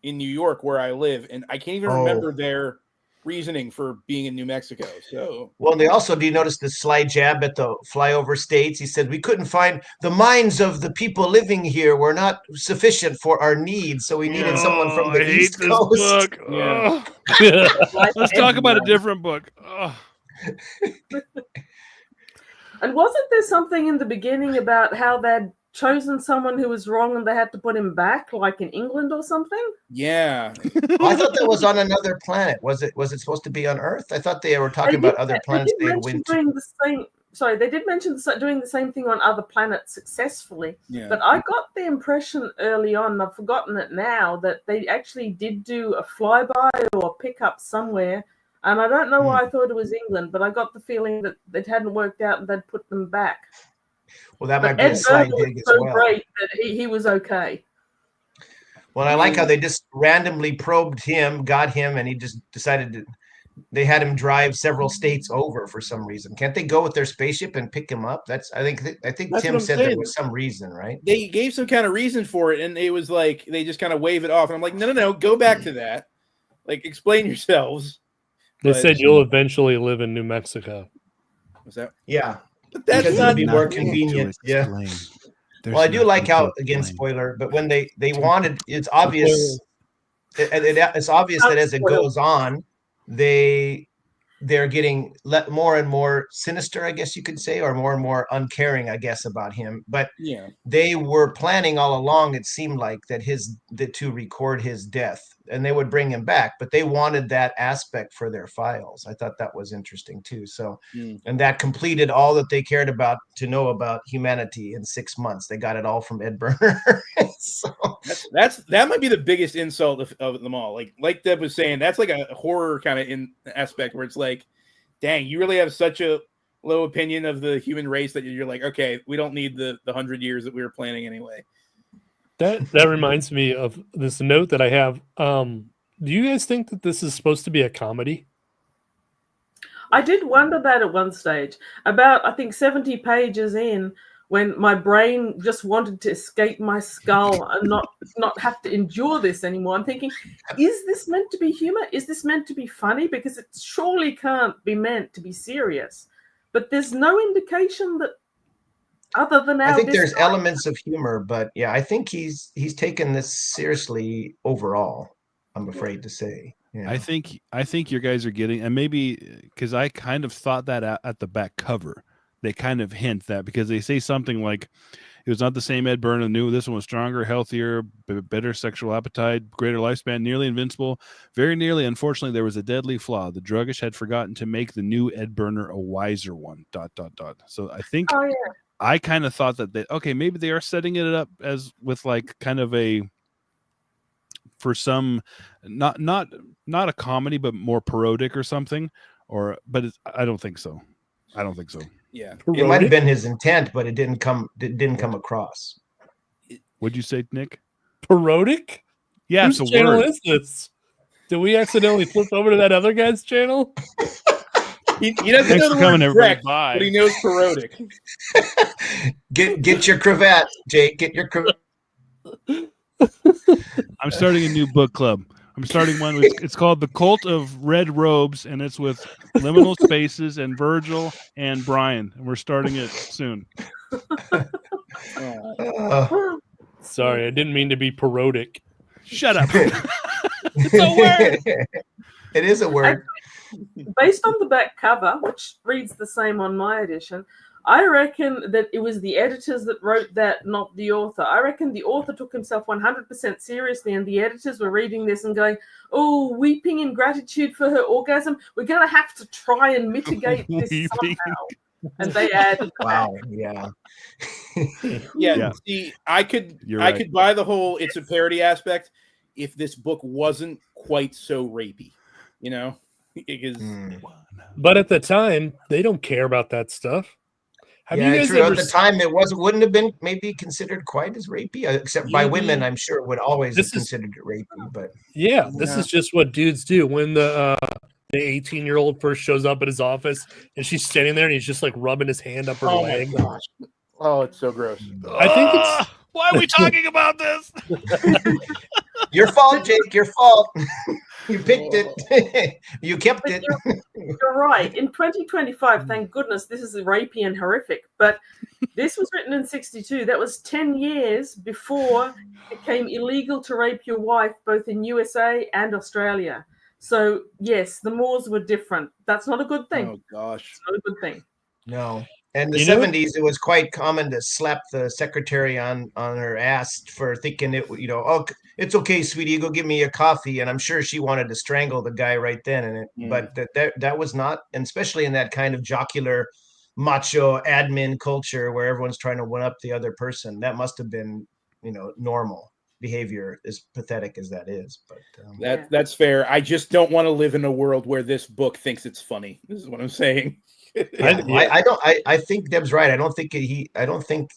New York where I live?" And I can't even remember their reasoning for being in New Mexico. So,
well, they also, do you notice the sly jab at the flyover states? He said, "We couldn't find the minds of the people living here were not sufficient for our needs, so we needed someone from the East Coast."
Book. Yeah. Let's talk about a different book.
And wasn't there something in the beginning about how they'd chosen someone who was wrong and they had to put him back, like in England or something?
Yeah.
I thought that was on another planet. Was it supposed to be on Earth? I thought they were talking about other planets they went to.
They did mention doing the same thing on other planets successfully.
Yeah.
But I got the impression early on, I've forgotten it now, that they actually did do a flyby or pickup somewhere. And I don't know why I thought it was England, but I got the feeling that it hadn't worked out and they'd put them back.
Well, that might be a slight dig as well.
Great that he was okay.
Well, I like how they just randomly probed him, got him, and he just decided they had him drive several states over for some reason. Can't they go with their spaceship and pick him up? I think Tim said there was some reason, right?
They gave some kind of reason for it, and it was like they just kind of wave it off. And I'm like, no, go back to that. Like, explain yourselves.
They said you'll eventually live in New Mexico.
Was that?
Yeah.
But that's
because it'll be more convenient. Yeah. Well, I do like how, again, spoiler, but when they wanted, it's obvious. It's obvious that as it goes on, they're getting more and more sinister, I guess you could say, or more and more uncaring, I guess, about him. But they were planning all along, it seemed like, to record his death, and they would bring him back. But they wanted that aspect for their files. I thought that was interesting too. So, and that completed all that they cared about to know about humanity in 6 months. They got it all from Ed Burner. So
that might be the biggest insult of them all. Like Deb was saying, that's like a horror kind of in aspect where it's like, dang, you really have such a low opinion of the human race that you're like, okay, we don't need the 100 years that we were planning anyway.
That reminds me of this note that I have. Do you guys think that this is supposed to be a comedy?
I did wonder that at one stage. About, I think, 70 pages in, when my brain just wanted to escape my skull and not have to endure this anymore. I'm thinking, is this meant to be humor? Is this meant to be funny? Because it surely can't be meant to be serious. But there's no indication that other than
I think there's elements of humor, but yeah, I think he's taken this seriously overall, I'm afraid to say. Yeah.
I think you guys are getting, and maybe because I kind of thought that at the back cover, they kind of hint that, because they say something like, it was not the same Ed Byrne knew. This one was stronger, healthier, better sexual appetite, greater lifespan, nearly invincible. Very nearly, unfortunately, there was a deadly flaw. The druggish had forgotten to make the new Ed Burner a wiser one. ... So I think I kind of thought that okay, maybe they are setting it up as with like kind of a, for some, not a comedy, but more parodic or something, but I don't think so. I don't think so.
Yeah,
it might have been his intent, but it didn't come across.
What'd you say, Nick?
Parodic?
Yeah,
whose channel is this? Did we accidentally flip over to that other guy's channel?
He doesn't know the word correct, but he knows parodic.
Get your cravat, Jake. Get your cravat.
I'm starting a new book club. I'm starting one. It's called The Cult of Red Robes, and it's with Liminal Spaces and Virgil and Brian. And we're starting it soon.
Sorry, I didn't mean to be parodic.
Shut up.
It's a word.
It is a word.
Based on the back cover, which reads the same on my edition, I reckon that it was the editors that wrote that, not the author. I reckon the author took himself 100% seriously, and the editors were reading this and going, "Oh, weeping in gratitude for her orgasm. We're going to have to try and mitigate this somehow." And they added,
"Wow, yeah,
yeah." See, I could buy the whole it's a parody aspect if this book wasn't quite so rapey, you know. Because,
but at the time, they don't care about that stuff.
Have you guys at the time it wouldn't have been maybe considered quite as rapey, except by women. I'm sure would always have considered it rapey. But
this is just what dudes do when the 18-year-old first shows up at his office and she's standing there and he's just like rubbing his hand up her leg.
My gosh. Oh, it's so gross.
I think it's.
Why are we talking about this?
Your fault, Jake. Your fault. You picked it. You kept it.
You're right. In 2025, thank goodness, this is rapey and horrific. But this was written in 1962. That was 10 years before it became illegal to rape your wife, both in USA and Australia. So, yes, the laws were different. That's not a good thing.
Oh, gosh.
It's not a good thing.
No. And the 70s, it was quite common to slap the secretary on her ass for thinking it, oh, it's okay, sweetie, go give me a coffee. And I'm sure she wanted to strangle the guy right then. But that was not, and especially in that kind of jocular, macho admin culture where everyone's trying to one up the other person, that must have been, normal behavior, as pathetic as that is. But
that's fair. I just don't want to live in a world where this book thinks it's funny. This is what I'm saying.
I think Deb's right. I don't think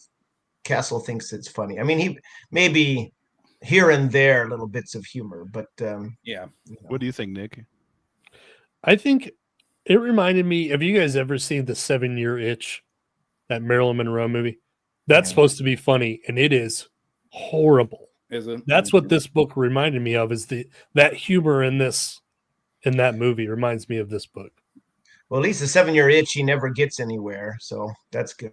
Kastle thinks it's funny. I mean, he maybe here and there little bits of humor, but
What do you think, Nick?
I think it reminded me. Have you guys ever seen the 7-Year Itch, that Marilyn Monroe movie? That's supposed to be funny, and it is horrible.
Is it?
That's what this book reminded me of. Is that humor in that movie reminds me of this book.
Well, at least the 7-Year Itch, he never gets anywhere, so that's good.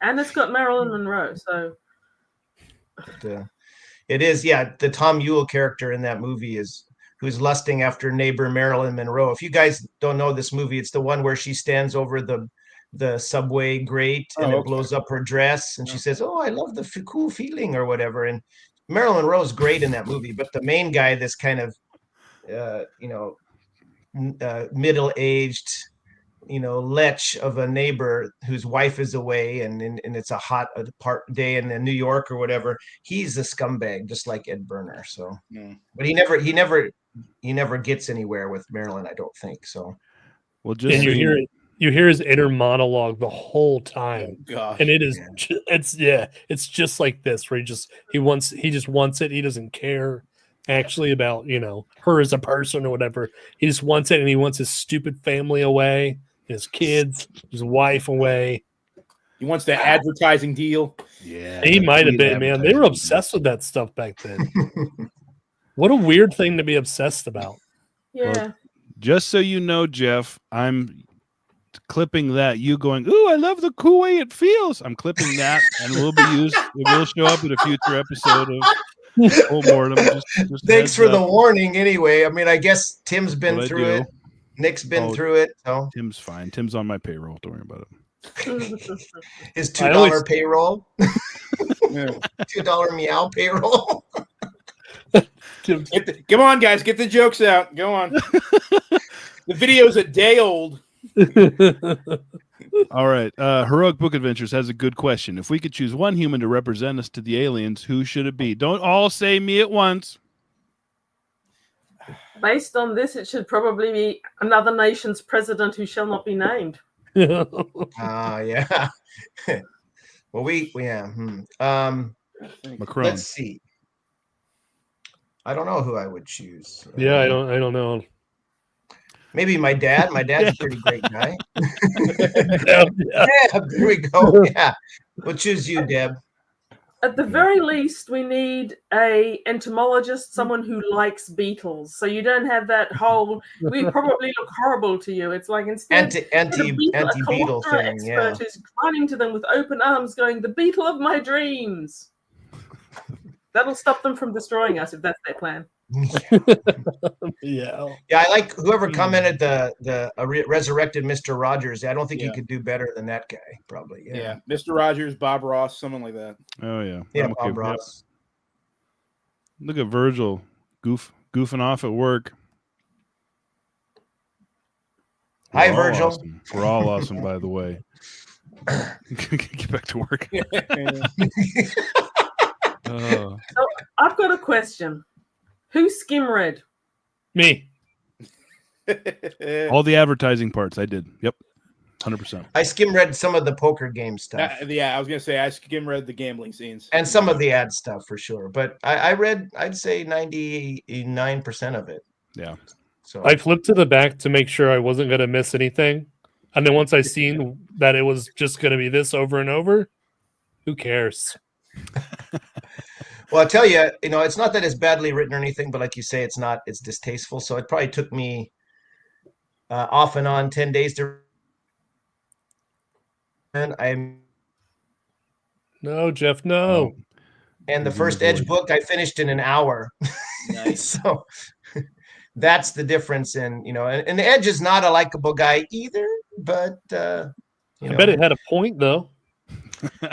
And it's got Marilyn Monroe, so.
But, it is, the Tom Ewell character in that movie who's lusting after neighbor Marilyn Monroe. If you guys don't know this movie, it's the one where she stands over the subway grate and it blows up her dress, and she says, "Oh, I love the cool feeling," or whatever. And Marilyn Monroe's great in that movie, but the main guy, this kind of, middle-aged, lech of a neighbor whose wife is away and it's a hot day in New York or whatever. He's a scumbag, just like Ed Burner. So, but he never gets anywhere with Marilyn, I don't think so.
Well, just
and you hear it. You hear his inner monologue the whole time.
Oh, gosh.
And it is, it's just like this, where he just wants it. He doesn't care actually about, her as a person or whatever. He just wants it, and he wants his stupid family away, his kids, his wife away.
He wants that advertising deal.
Yeah.
He might have been, man. They were
advertising.
obsessed with that stuff back then. What a weird thing to be obsessed about.
Yeah.
Just so you know, Jeff, I'm clipping that. You going, ooh, I love the cool way it feels. I'm clipping that, and it will be used. It will show up in a future episode of Pulp Mortem. Just
Thanks for the
up.
warning. Anyway, I mean, I guess Tim's been
What I
through
do.
it. Nick's been
Oh,
through it. So
Tim's fine. Tim's on my payroll. Don't worry about it.
his
I
$2
always-
payroll,
Yeah.
$2 meow payroll.
Come on, guys, get the jokes out. Go on. The video's a day old.
All right. Heroic Book Adventures has a good question. If we could choose one human to represent us to the aliens, who should it be? Don't all say me at once.
Based on this, it should probably be another nation's president who shall not be named.
Yeah. Well,
Macron.
let's see. I don't know who I would choose.
Yeah, I don't know.
Maybe my dad. My dad's a pretty great guy.
Yeah.
Yeah, there we go. Yeah, we'll choose you, Deb.
At the very least, we need a entomologist, someone who likes beetles. So you don't have that whole, we probably look horrible to you. It's like instead
Anti-beetle
a
thing. Yeah.
expert who's running to them with open arms going, the beetle of my dreams. That'll stop them from destroying us if that's their plan.
Yeah.
Yeah, I like whoever commented the resurrected Mr. Rogers. I don't think you
Yeah.
could do better than that guy, probably.
Yeah. Mr. Rogers, Bob Ross, someone like that.
Oh, yeah.
Yeah,
I'm okay
Bob
with that.
Ross.
Look at Virgil goofing off at work.
Hi,
We're all
Virgil.
awesome. We're all awesome, by the way. Get back to work.
I've got a question. Who skim read?
Me.
All the advertising parts I did. Yep. 100%.
I skim read some of the poker game stuff
Yeah, I was gonna say I skim read the gambling scenes
and some of the ad stuff for sure. But I read, I'd say 99% of it.
Yeah.
So
I flipped to the back to make sure I wasn't going to miss anything. And then once I seen that it was just going to be this over and over, who cares?
well, I'll tell you, it's not that it's badly written or anything, but like you say, it's distasteful. So it probably took me off and on 10 days to. And
No, Jeff, no.
And the first Edge book I finished in an hour.
Nice.
So that's the difference in, and the Edge is not a likable guy either, but
I bet it had a point though.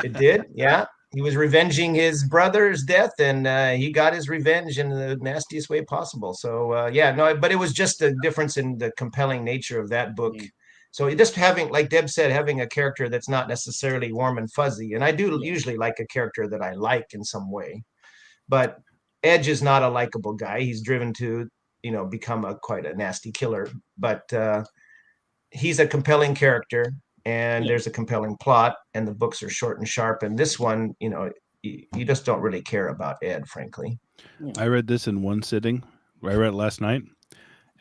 It did. Yeah. He was revenging his brother's death, and he got his revenge in the nastiest way possible. So but it was just a difference in the compelling nature of that book. So just having, like Deb said, having a character that's not necessarily warm and fuzzy. And I do usually like a character that I like in some way. But Edge is not a likable guy. He's driven to, become quite a nasty killer. But he's a compelling character, and there's a compelling plot, and the books are short and sharp. And this one, you just don't really care about Ed, frankly.
I read this in one sitting. I read it last night.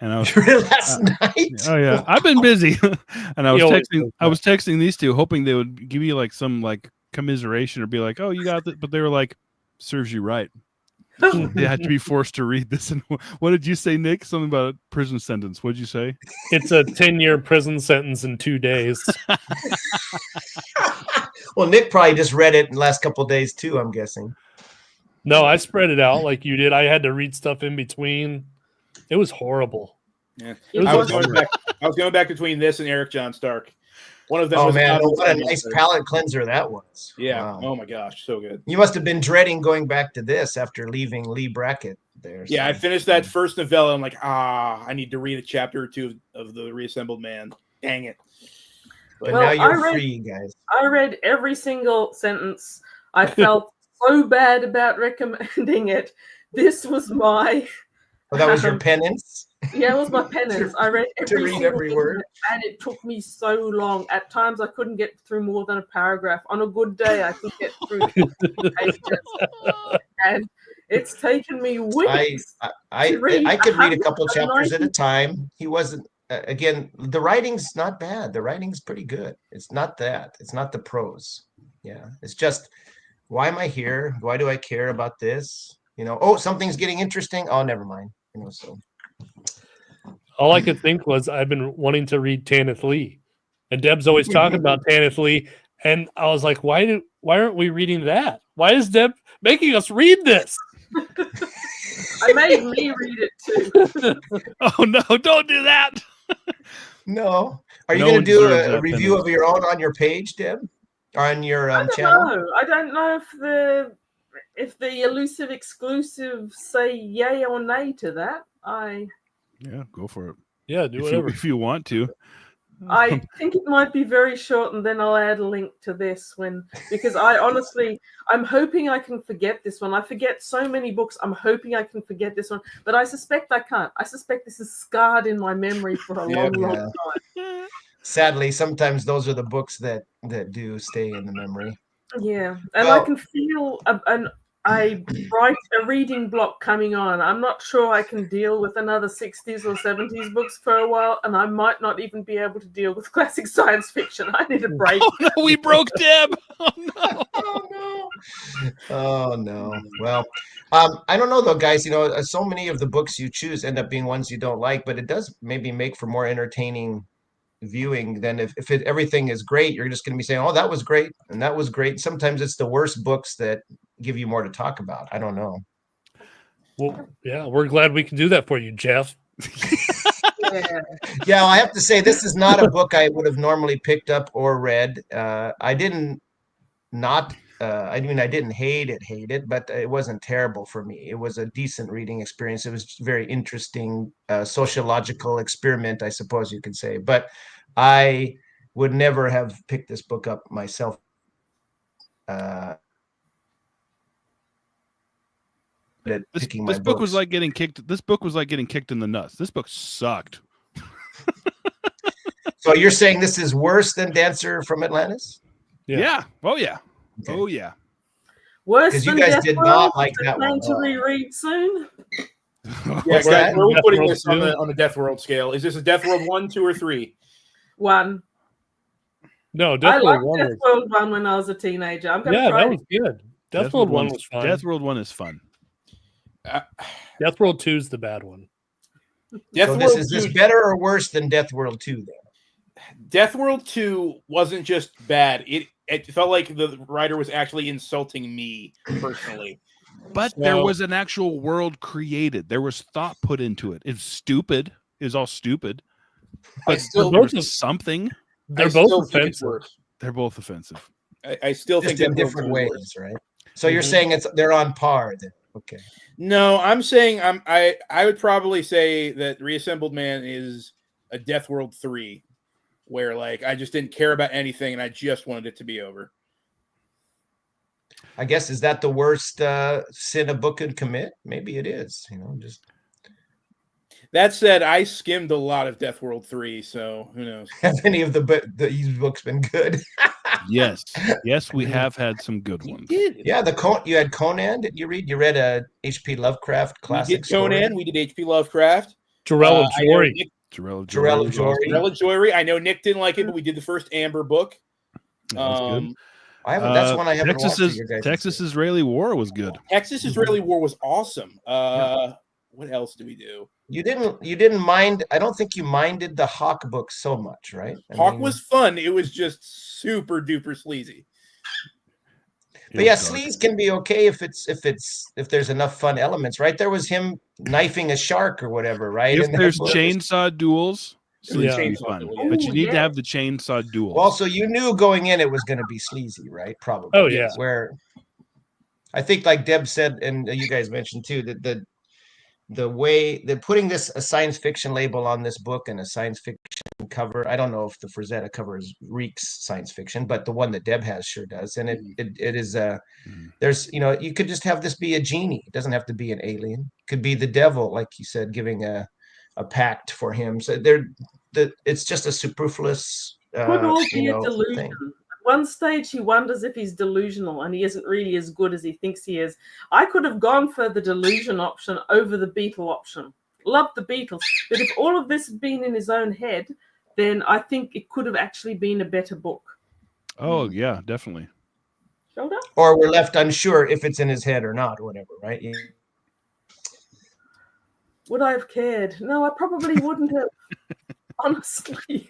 And I was
last night.
Oh yeah, I've been busy, and I was
He always
texting.
does
I was texting these two, hoping they would give me like some commiseration or be like, "Oh, you got it," but they were like, "Serves you right." They had to be forced to read this. And what did you say, Nick? Something about a prison sentence. What did you say?
It's a 10-year prison sentence in 2 days.
Well, Nick probably just read it in the last couple of days too, I'm guessing.
No, I spread it out like you did. I had to read stuff in between. It was horrible.
Yeah.
It was
I was
horrible.
going back between this and Eric John Stark. One of them
Oh
was
man,
Bob
what a
Ross.
nice palate cleanser that was.
Yeah.
Wow.
Oh my gosh, so good.
You must have been dreading going back to this after leaving Lee Brackett there.
Yeah, I
so.
finished that first novella. I'm like, I need to read a chapter or two of the Reassembled Man. Dang it.
But
Well,
now you're
I read-
free, guys.
I read every single sentence. I felt so bad about recommending it. This was my
Oh, that was your penance?
Yeah, it was my penance. I read every
read
single
every
thing,
word?
and it took me so long. At times, I couldn't get through more than a paragraph. On a good day, I could get through 50 pages, and it's taken me weeks to read.
I could read a couple
190
chapters at a time. He wasn't. Again, the writing's not bad. The writing's pretty good. It's not that. It's not the prose. Yeah, it's just, why am I here? Why do I care about this? You know, oh, something's getting interesting. Oh, never mind. You know, so
All I could think was I've been wanting to read Tanith Lee, and Deb's always talking about Tanith Lee, and I was like, why aren't we reading that? Why is Deb making us read this?
I made me read it too.
Oh no! Don't do that.
no. Are you
No
going
one
to do
deserves
a
that
review
penance.
of your own on your page, Deb, or on your
I don't
channel?
know. I don't know if the Elusive exclusives say yay or nay to that.
Yeah, go for it.
Yeah, do
If
whatever.
you want to.
I think it might be very short, and then I'll add a link to this because I'm hoping I can forget this one. I forget so many books. I'm hoping I can forget this one, but I suspect I can't. I suspect this is scarred in my memory for a long time.
Sadly, sometimes those are the books that do stay in the memory.
Yeah, and I can feel I write a reading block coming on. I'm not sure I can deal with another 60s or 70s books for a while, and I might not even be able to deal with classic science fiction. I need a break.
Oh no, we broke Deb. Oh no.
Oh no. Oh no. Well, I don't know though, guys. You know, so many of the books you choose end up being ones you don't like, but it does maybe make for more entertaining viewing than if everything is great. You're just going to be saying, oh, that was great and that was great. Sometimes it's the worst books that give you more to talk about. I don't know.
Well, yeah, we're glad we can do that for you, Jeff.
Yeah, I have to say this is not a book I would have normally picked up or read. I didn't hate it, but it wasn't terrible for me. It was a decent reading experience. It was very interesting, sociological experiment, I suppose you could say. But I would never have picked this book up myself.
This book was like getting kicked. This book was like getting kicked in the nuts. This book sucked.
So you're saying this is worse than Dancer from Atlantis?
Yeah. Oh yeah.
Okay.
Oh yeah.
Worse
Because
than
you guys
Death
did
World,
not like that one.
to reread soon.
Yeah, guys, where are we
Death
putting
World
this
2?
on the Death World scale? Is this a Death World 1, 2, or 3?
1.
No,
I
Death
liked
World 1
Death
was,
World 1 when I was a teenager. I'm going to
yeah,
try
that
it.
was good. Death World 1 was fun.
Death World 1 is fun.
Death World 2 is the bad one.
So is this better or worse than Death World 2 then?
Death World 2 wasn't just bad. It felt like the writer was actually insulting me personally.
But there was an actual world created. There was thought put into it. It's stupid. It's all stupid. But
still-
there was something.
They're
I
both
still think it's
offensive.
worse.
They're both offensive.
I still
Just
think
in
Death World
different
2 is
ways,
worse.
right? So you're saying they're on par then. Okay.
No, I'm saying I would probably say that Reassembled Man is a Death World 3, where like I just didn't care about anything and I just wanted it to be over.
I guess, is that the worst sin a book could commit? Maybe it is. You know, just
That said, I skimmed a lot of Death World 3, so who knows?
have any of these books been good?
Yes. Yes, we have had some good ones.
Yeah, you had Conan. Did you read? You read a H.P. Lovecraft classic
We did Conan.
story?
We did H.P. Lovecraft.
Jarell of Jory.
Jarell of
Jarell of
Jory.
Jory.
Jarell of Jory. I know Nick didn't like it, but we did the first Amber book.
That was good.
I haven't. That's one I haven't watched.
Texas Israeli War was good.
Texas Israeli War was awesome. What else do we do?
You didn't mind. I don't think you minded the Hawk book so much, right?
Hawk was fun. It was just super duper sleazy.
But yeah, sleaze can be okay if there's enough fun elements, right? There was him knifing a shark or whatever, right?
If there's chainsaw duels, sleaze can be
Chainsaw
fun.
duel,
But you need to have the chainsaw duels.
Well, so you knew going in it was going to be sleazy, right? Probably.
Oh yeah.
Where I think, like Deb said, and you guys mentioned too, that the way they're putting a science fiction label on this book and a science fiction cover. I don't know if the Frazetta cover reeks science fiction, but the one that Deb has sure does. And it is there's you could just have this be a genie. It doesn't have to be an alien. It could be the devil, like you said, giving a pact for him. So it's just a superfluous
Could all be a
thing.
delusion. At one stage, he wonders if he's delusional and he isn't really as good as he thinks he is. I could have gone for the delusion option over the Beatle option. Love the Beatles, but if all of this had been in his own head, then I think it could have actually been a better book.
Oh yeah, definitely.
Shoulder?
Or we're left unsure if it's in his head or not, or whatever, right?
Would I have cared? No, I probably wouldn't have. Honestly.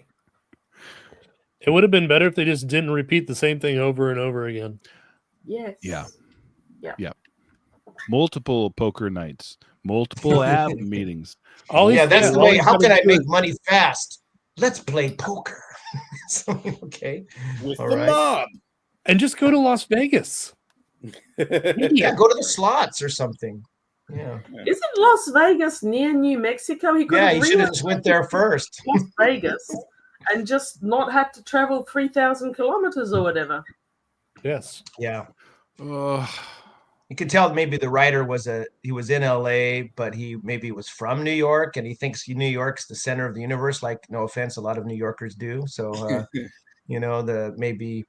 It would have been better if they just didn't repeat the same thing over and over again.
Yes.
Yeah.
Yeah.
Yeah. Multiple poker nights, multiple app meetings.
That's the way. How can I make money fast? Let's play poker. Okay.
With
All
the
right.
mob.
And just go to Las Vegas.
Yeah, go to the slots or something. Yeah.
Isn't Las Vegas near New Mexico? He could have
He should have just went there first.
Las Vegas and just not had to travel 3,000 kilometers or whatever.
Yes.
Yeah. You could tell maybe the writer was in LA, but he maybe was from New York, and he thinks New York's the center of the universe. Like, no offense, a lot of New Yorkers do. So, maybe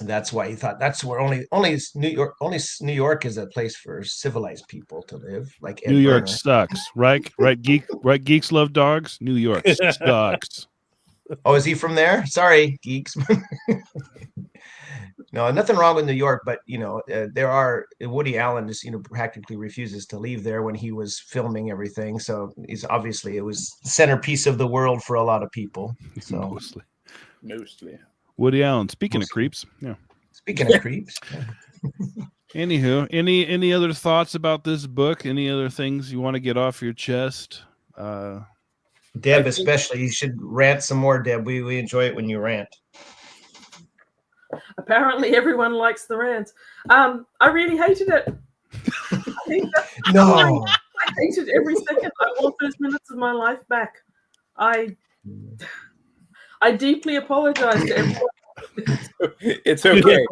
that's why he thought that's where only New York is a place for civilized people to live. Like Ed
New York
Burner.
sucks, right? Right, geeks love dogs. New York sucks.
Oh, is he from there? Sorry, geeks. No, nothing wrong with New York, but there are Woody Allen just practically refuses to leave there when he was filming everything. So he's obviously it was the centerpiece of the world for a lot of people. So
Mostly.
Woody Allen. Speaking of creeps, yeah.
Speaking of creeps.
Anywho, any other thoughts about this book? Any other things you want to get off your chest?
Deb, especially, you should rant some more, Deb. We enjoy it when you rant.
Apparently, everyone likes the rant. I really hated it.
No.
I hated every second. I want those minutes of my life back. I deeply apologize to everyone.
It's okay.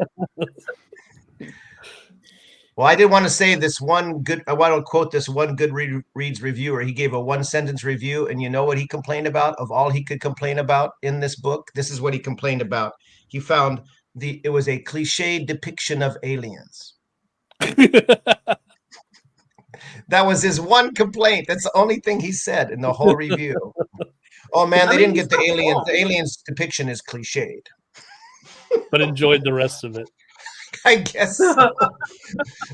Well, I did want to say this one good. I want to quote this one Goodreads reviewer. He gave a 1-sentence review, and you know what he complained about? Of all he could complain about in this book, this is what he complained about. He found it was a cliched depiction of aliens. That was his one complaint. That's the only thing he said in the whole review. Oh man, they didn't get the aliens. The aliens depiction is cliched.
But enjoyed the rest of it.
I guess so.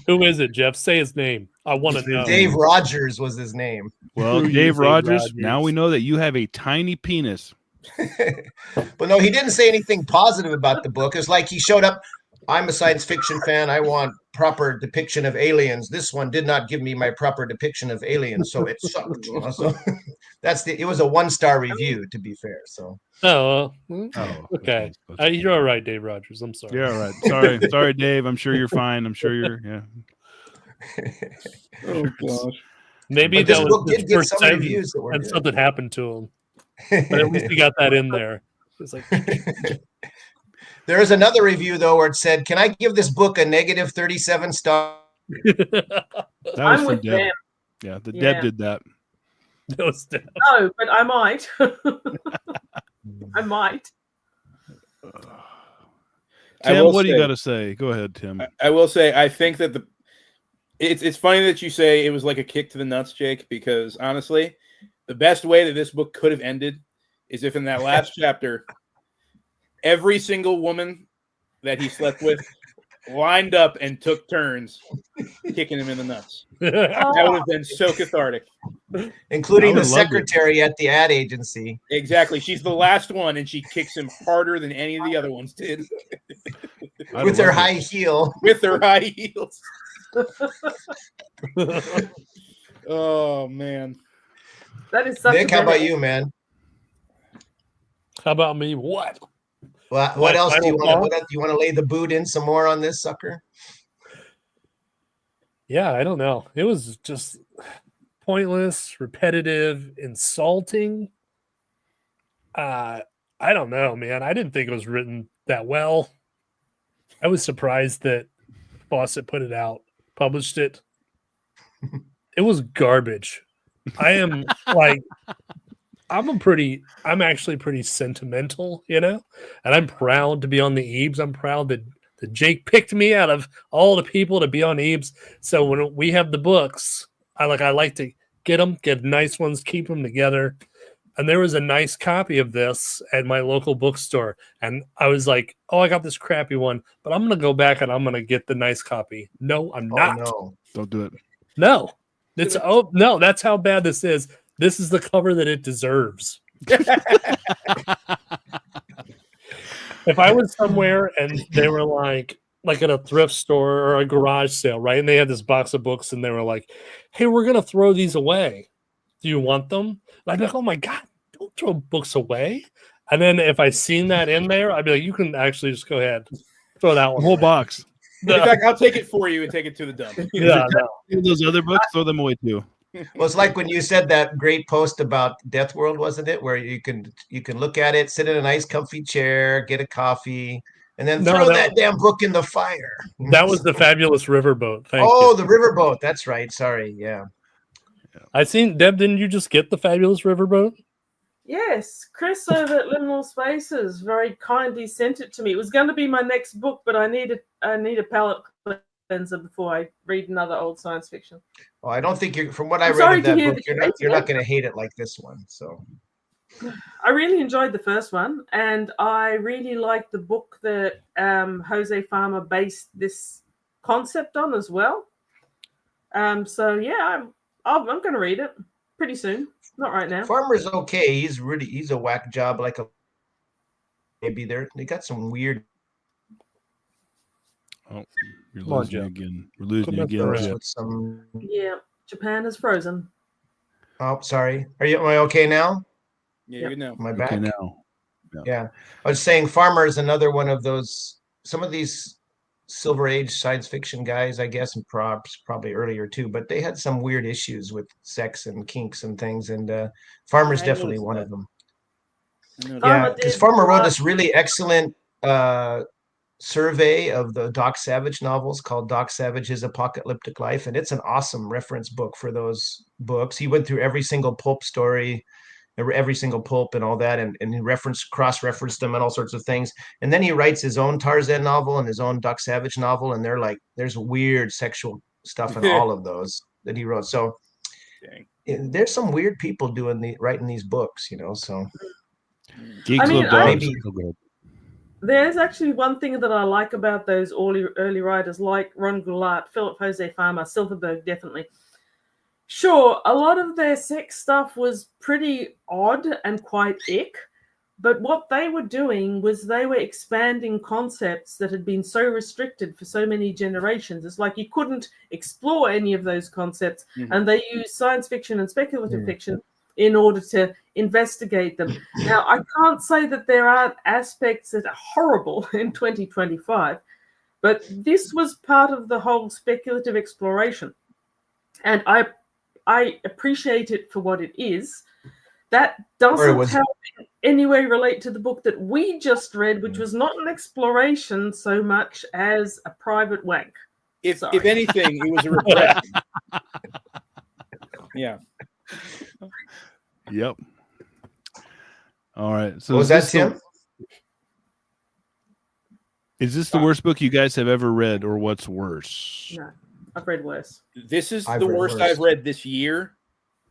Who is it, Jeff? Say his name. I want to know.
Dave Rogers was his name.
Well, Dave Rogers, now we know that you have a tiny penis.
But no, he didn't say anything positive about the book. It's like he showed up. I'm a science fiction fan. I want proper depiction of aliens. This one did not give me my proper depiction of aliens, so it sucked. So it was a 1-star review, to be fair. So
okay. You're all right, Dave Rogers. I'm sorry.
You're all right. Sorry, Dave. I'm sure you're fine. I'm sure you're
Oh gosh.
Maybe
but
that was his first
some reviews that were
and
good.
something happened to him. But at least he got that in there. It's like
There is another review though where it said, "Can I give this book a negative 37 stars?"
That was
I'm
from
with
Deb.
them.
Yeah, Deb did that.
that was Deb.
No, but I might. I might.
Tim, what do you got to say? Go ahead, Tim.
I will say, I think that it's funny that you say it was like a kick to the nuts, Jake, because honestly, the best way that this book could have ended is if in that last chapter, every single woman that he slept with lined up and took turns kicking him in the nuts. That would have been so cathartic.
Including the secretary at the ad agency.
Exactly. She's the last one, and she kicks him harder than any of the other ones did.
With her high heel.
With her high heels. Oh, man.
That is such
Nick, how about you, man?
How about me? What?
What else do you want? Do you want to lay the boot in some more on this sucker?
Yeah, I don't know. It was just pointless, repetitive, insulting. I don't know, man. I didn't think it was written that well. I was surprised that Fawcett put it out, published it. It was garbage. I am like, I'm actually pretty sentimental, you know, and I'm proud to be on the E.E.B.S. I'm proud that Jake picked me out of all the people to be on E.E.B.S. So when we have the books, I like to get them, get nice ones, keep them together. And there was a nice copy of this at my local bookstore. And I was like, oh, I got this crappy one, but I'm going to go back and I'm going to get the nice copy. No, I'm not.
No.
Don't do it.
No. No, that's how bad this is. This is the cover that it deserves. If I was somewhere and they were like at a thrift store or a garage sale, right? And they had this box of books and they were like, hey, we're going to throw these away. Do you want them? And I'd be like, oh my God, don't throw books away. And then if I seen that in there, I'd be like, you can actually just go ahead, throw that one
The whole
away.
box.
In fact, I'll take it for you and take it to the dump.
Yeah, no.
Those other books, throw them away too.
Well, it's like when you said that great post about Death World, wasn't it? Where you can look at it, sit in a nice comfy chair, get a coffee, and then throw that damn book in the fire.
That was the Fabulous Riverboat. Thank
you.
you.
The Riverboat. That's right. Sorry. Yeah.
I seen Deb. Didn't you just get the Fabulous Riverboat?
Yes, Chris over at Liminal Spaces very kindly sent it to me. It was going to be my next book, but I need a palate cleanser before I read another old science fiction.
Well, I don't think from what I read of that book, you're not going to hate it like this one. So
I really enjoyed the first one, and I really liked the book that Jose Farmer based this concept on as well. So yeah, I'm going to read it pretty soon. Not right now.
Farmer's okay. He's a whack job. Like maybe they got some weird.
Oh, you're losing me again. We're losing you again.
Yeah, Japan is frozen.
Oh, sorry. Am I okay now?
Yeah, you're good now.
Am I back?
Okay now.
Yeah. I was saying Farmer is another one of those, some of these Silver Age science fiction guys, I guess, and probably earlier too, but they had some weird issues with sex and kinks and things, and Farmer's definitely one of them. Yeah, because Farmer wrote this really excellent survey of the Doc Savage novels called Doc Savage's Apocalyptic Life, and it's an awesome reference book for those books. He went through every single pulp story, every single pulp and all that, and he cross-referenced them and all sorts of things. And then he writes his own Tarzan novel and his own Doc Savage novel, and they're like, there's weird sexual stuff in all of those that he wrote. So there's some weird people writing these books, you know. So
there's actually one thing that I like about those early writers like Ron Goulart, Philip Jose Farmer, Silverberg, definitely. Sure, a lot of their sex stuff was pretty odd and quite ick, but what they were doing was they were expanding concepts that had been so restricted for so many generations. It's like you couldn't explore any of those concepts, and they used science fiction and speculative fiction in order to investigate them. Now, I can't say that there aren't aspects that are horrible in 2025, but this was part of the whole speculative exploration. And I appreciate it for what it is. That doesn't help in any way relate to the book that we just read, which was not an exploration so much as a private wank.
If anything, it was a repression. Yeah.
Yep. All right. So
was that Tim?
Is this the worst book you guys have ever read, or what's worse?
No. I've read worse.
This is the worst I've read this year.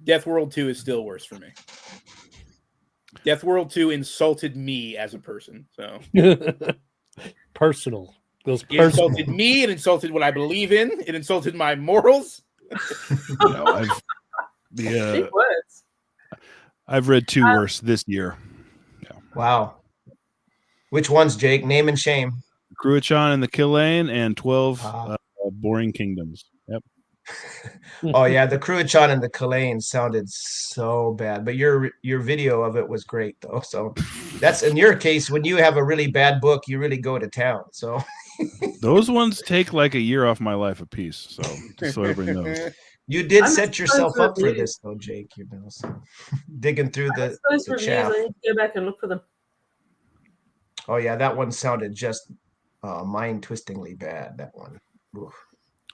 Death World 2 is still worse for me. Death World 2 insulted me as a person. So
personal.
It insulted me. It insulted what I believe in. It insulted my morals.
I've read 2 worse this year. Yeah.
Wow. Which ones, Jake? Name and shame.
Cruachan and the Killane and 12 Boring Kingdoms. Yep.
Oh yeah, the Cruachan and the Killane sounded so bad, but your video of it was great though. So that's in your case, when you have a really bad book, you really go to town. So
those ones take like a year off my life a piece. So just so everybody knows.
You did
I missed
set yourself
those
up for
reviews.
this, though, Jake. So digging through
Those
the
reviews,
chaff.
I need to go back and look for them.
Oh yeah, that one sounded just mind-twistingly bad. That one. Oof.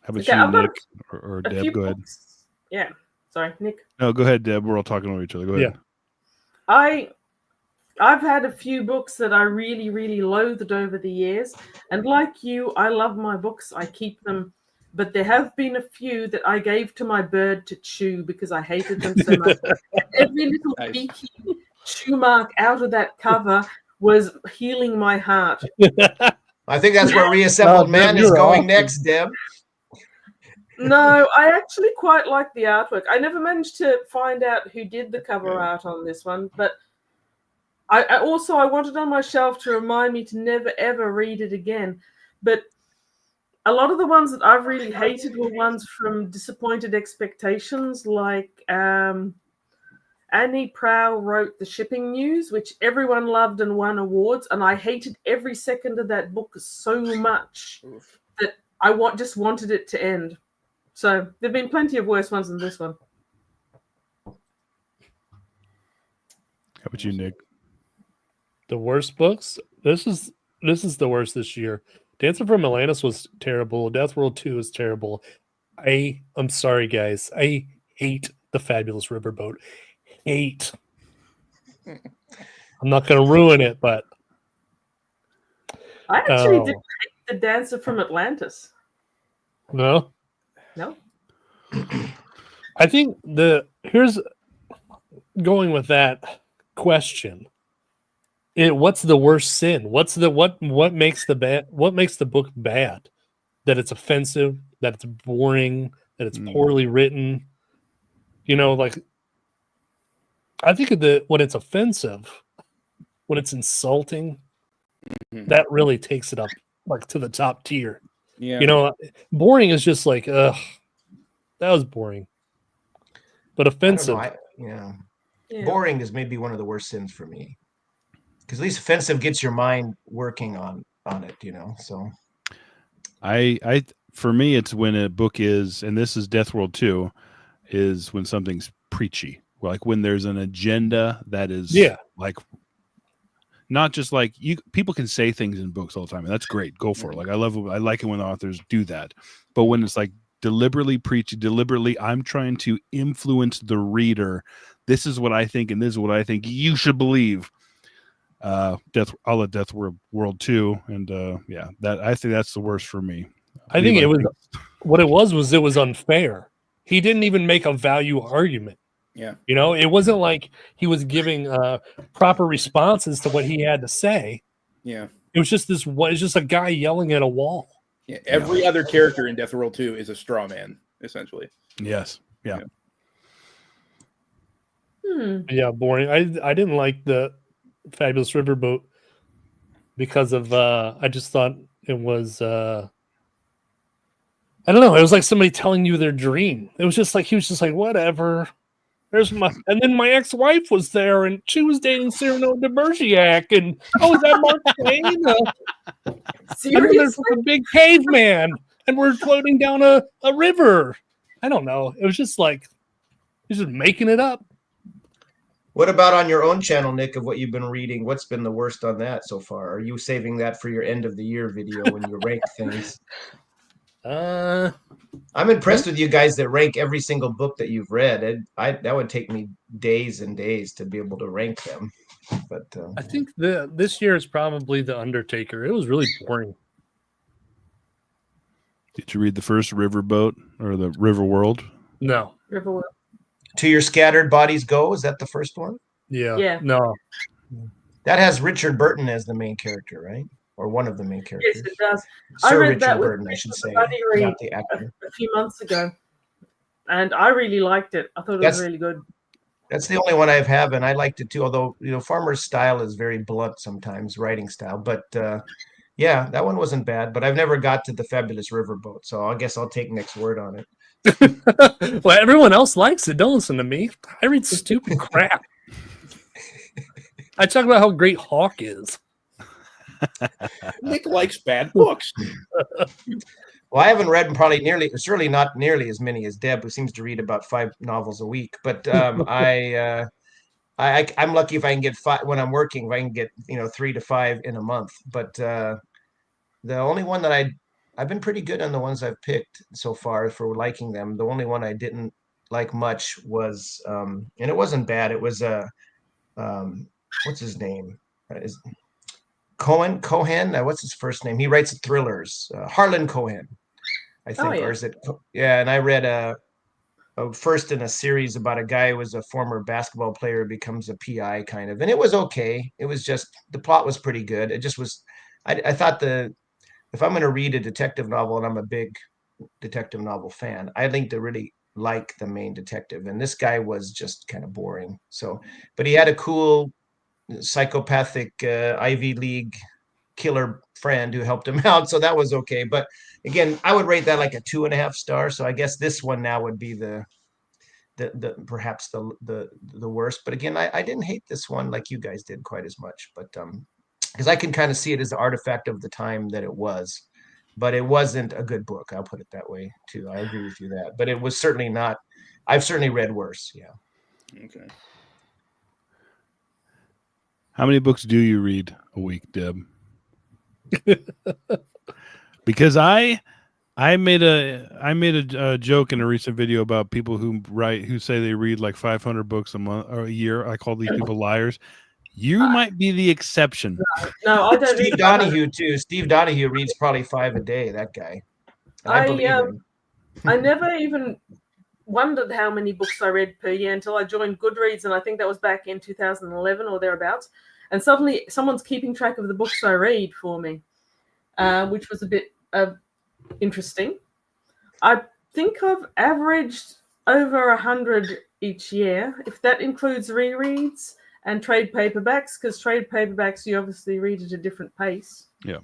How about
Okay,
you,
I've got
Nick or
a
Deb?
few
Go ahead.
books. Yeah, sorry, Nick.
No, go ahead, Deb. We're all talking over each other. Go ahead.
I've had a few books that I really, really loathed over the years. And like you, I love my books. I keep them. But there have been a few that I gave to my bird to chew because I hated them so much. Every little
Nice.
beaky chew mark out of that cover was healing my heart.
I think that's where Reassembled
Oh,
Man
Deb,
is
you're
going
awesome.
next, Deb.
No, I actually quite like the artwork. I never managed to find out who did the cover art on this one, but I also I wanted on my shelf to remind me to never ever read it again. But a lot of the ones that I've really hated were ones from Disappointed Expectations, like Annie Prow wrote The Shipping News, which everyone loved and won awards, and I hated every second of that book so much that I just wanted it to end. So there've been plenty of worse ones than this one.
How about you, Nick?
The worst books. This is the worst this year. Dancer from Atlantis was terrible. Death World 2 is terrible. I'm sorry, guys. I hate The Fabulous Riverboat. Hate. I'm not going to ruin it, but
I actually did hate The Dancer from Atlantis.
no.
No?
I think here's going with that question. What's the worst sin? What makes the book bad? That it's offensive, that it's boring, that it's poorly written. Like I think when it's offensive, when it's insulting, that really takes it up like to the top tier.
Yeah.
Boring is just like, ugh, that was boring. But offensive.
I don't know. Yeah. Boring is maybe one of the worst sins for me. Because at least offensive gets your mind working on it, So
I for me, it's when a book is, and this is Death World 2, is when something's preachy. Like when there's an agenda that is like not just like people can say things in books all the time, and that's great. Go for it. Like I like it when the authors do that. But when it's like deliberately preachy, I'm trying to influence the reader. This is what I think, and this is what I think you should believe. Death World 2, and that I think that's the worst for me.
I think it was unfair. He didn't even make a value argument.
Yeah.
It wasn't like he was giving proper responses to what he had to say.
Yeah.
It was just a guy yelling at a wall.
Yeah. Every other character in Death World 2 is a straw man, essentially.
Yes. Yeah.
Yeah, boring. I didn't like the Fabulous Riverboat because of I just thought it was I don't know, it was like somebody telling you their dream. It was just like he was just like, whatever. And then my ex-wife was there and she was dating Cyrano de Bergerac and was that Mark Twain? And then there's a big caveman and we're floating down a river. I don't know. It was just like he's just making it up.
What about on your own channel, Nick, of what you've been reading? What's been the worst on that so far? Are you saving that for your end of the year video when you rank things? I'm impressed with you guys that rank every single book that you've read. That would take me days and days to be able to rank them. But
I think this year is probably The Undertaker. It was really boring.
Did you read the first Riverboat or the River World?
No.
Riverworld.
To Your Scattered Bodies Go, is that the first one?
Yeah.
No.
That has Richard Burton as the main character, right? Or one of the main characters.
Yes, it does.
Sir
I read
Richard
that with
Burton, I should say,
buddy read
not the actor.
a few months ago, and I really liked it. I thought it was really good.
That's the only one I have, and I liked it too. Although Farmer's style is very blunt sometimes, writing style. But yeah, that one wasn't bad. But I've never got to The Fabulous Riverboat, so I guess I'll take Nick's word on it.
Well, everyone else likes it. Don't listen to me. I read stupid crap. I talk about how great Hawk is.
Nick likes bad books.
Well, I haven't read certainly not nearly as many as Deb, who seems to read about 5 novels a week. But I'm lucky if I can get 5 when I'm working. If I can get 3 to 5 in a month. But the only one that I've been pretty good on the ones I've picked so far for liking them. The only one I didn't like much was, and it wasn't bad. It was what's his name? Is Cohen? What's his first name? He writes thrillers. Harlan Cohen, I think,
yeah.
or is it? Yeah, and I read a first in a series about a guy who was a former basketball player who becomes a PI kind of, and it was okay. It was just the plot was pretty good. It just was. I thought if I'm going to read a detective novel, and I'm a big detective novel fan, I think to really like the main detective, and this guy was just kind of boring. So, but he had a cool psychopathic Ivy League killer friend who helped him out, so that was okay. But again, I would rate that like a 2.5 stars. So I guess this one now would be the perhaps the worst. But again, I didn't hate this one like you guys did quite as much, but because I can kind of see it as an artifact of the time that it was, but it wasn't a good book. I'll put it that way too. I agree with you that, but it was certainly not. I've certainly read worse. Yeah.
Okay.
How many books do you read a week, Deb? Because I made a joke in a recent video about people who say they read like 500 books a month or a year. I call these people liars. You might be the exception.
No, I don't.
Steve Donahue too. Steve Donahue reads probably 5 a day. That guy. I believe him.
I never even wondered how many books I read per year until I joined Goodreads, and I think that was back in 2011 or thereabouts. And suddenly, someone's keeping track of the books I read for me, which was a bit interesting. I think I've averaged over 100 each year, if that includes rereads and trade paperbacks, because trade paperbacks you obviously read at a different pace.
Yeah.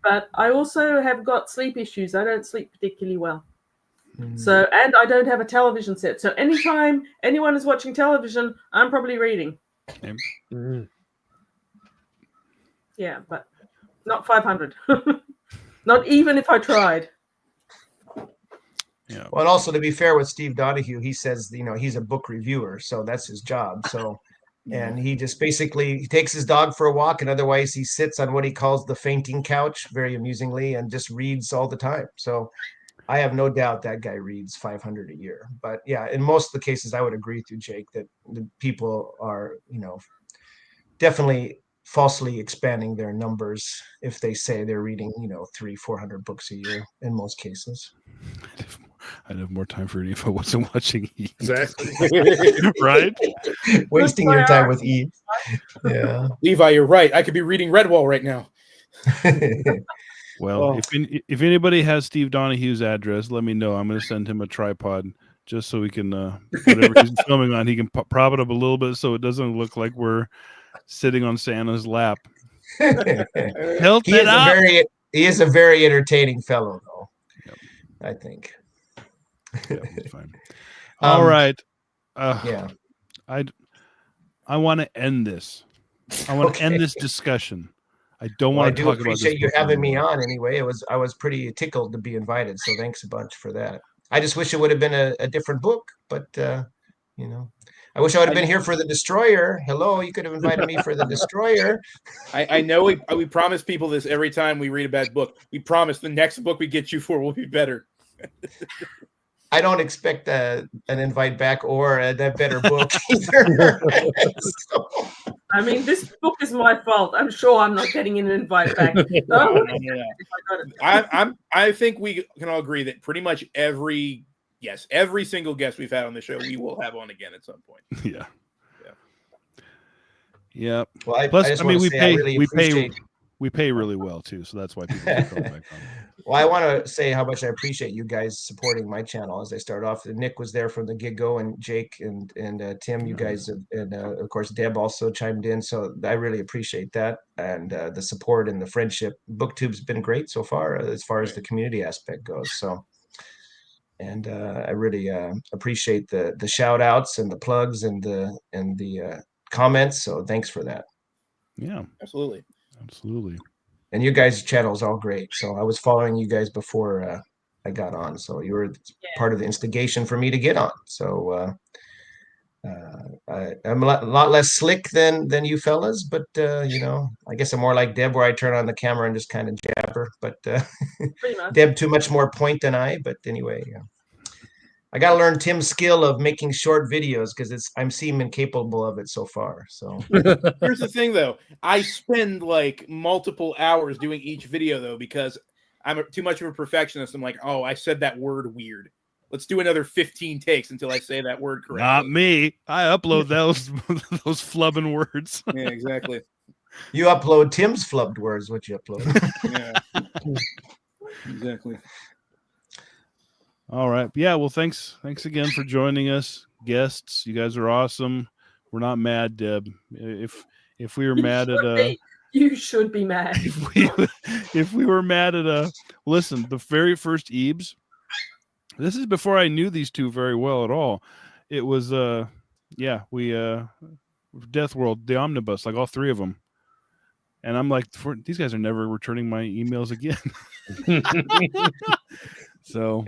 But I also have got sleep issues. I don't sleep particularly well. So, and I don't have a television set. So anytime anyone is watching television, I'm probably reading. Yeah, but not 500. Not even if I tried.
Yeah.
Well, and also to be fair with Steve Donahue, he says, he's a book reviewer, so that's his job. So, and he just basically takes his dog for a walk, and otherwise he sits on what he calls the fainting couch, very amusingly, and just reads all the time. So I have no doubt that guy reads 500 a year. But yeah, in most of the cases, I would agree with you, Jake, that the people are, definitely falsely expanding their numbers if they say they're reading, 300-400 books a year in most cases.
I'd have more time for reading if I wasn't watching E.
Exactly.
Right?
Wasting your time with E. Yeah.
Levi, you're right. I could be reading Redwall right now.
Well, if anybody has Steve Donahue's address, let me know. I'm going to send him a tripod just so we can, whatever he's filming on, he can prop it up a little bit so it doesn't look like we're sitting on Santa's lap. He
is a very entertaining fellow, though. Yep. I think.
Yeah, that's fine. All right.
Yeah.
I want to end this. I want to end this discussion. I don't want to talk about this.
I appreciate you having me on anyway. I was pretty tickled to be invited, so thanks a bunch for that. I just wish it would have been a different book, but I wish I would have been here for The Destroyer. Hello, you could have invited me for The Destroyer.
I know we promise people this every time we read a bad book. We promise the next book we get you for will be better.
I don't expect an invite back or a better book either. So.
I mean, this book is my fault. I'm sure I'm not getting an invite back.
I think we can all agree that pretty much every single guest we've had on the show, we will have on again at some point.
Yeah. Yeah.
Well,
Plus, we pay really well too, so that's why people keep coming back on.
Well, I want to say how much I appreciate you guys supporting my channel as I start off. Nick was there from the get-go, and Jake and Tim, you guys, and of course Deb also chimed in. So I really appreciate that, and the support and the friendship. BookTube's been great so far as the community aspect goes. So, and I really appreciate the shout outs and the plugs and the comments. So thanks for that.
Yeah,
absolutely.
And you guys' channel is all great. So I was following you guys before I got on. So you were part of the instigation for me to get on. So I'm a lot less slick than you fellas, but I guess I'm more like Deb, where I turn on the camera and just kind of jabber. But
Pretty much.
Deb, too much more point than I. But anyway, I got to learn Tim's skill of making short videos because I'm seeming capable of it so far. So
Here's the thing, though. I spend like multiple hours doing each video, though, because I'm too much of a perfectionist. I'm like, oh, I said that word weird. Let's do another 15 takes until I say that word correctly.
Not me. I upload those flubbing words.
Yeah, exactly.
you upload Tim's flubbed words. What you upload?
Yeah. Exactly.
All right. Yeah. Well, thanks again for joining us, guests. You guys are awesome. We're not mad, Deb. If we were mad at
you should be mad.
if we were mad at listen, the very first E.E.B.S. This is before I knew these two very well at all. It was we Death World, the omnibus, like all three of them. And I'm like, these guys are never returning my emails again. So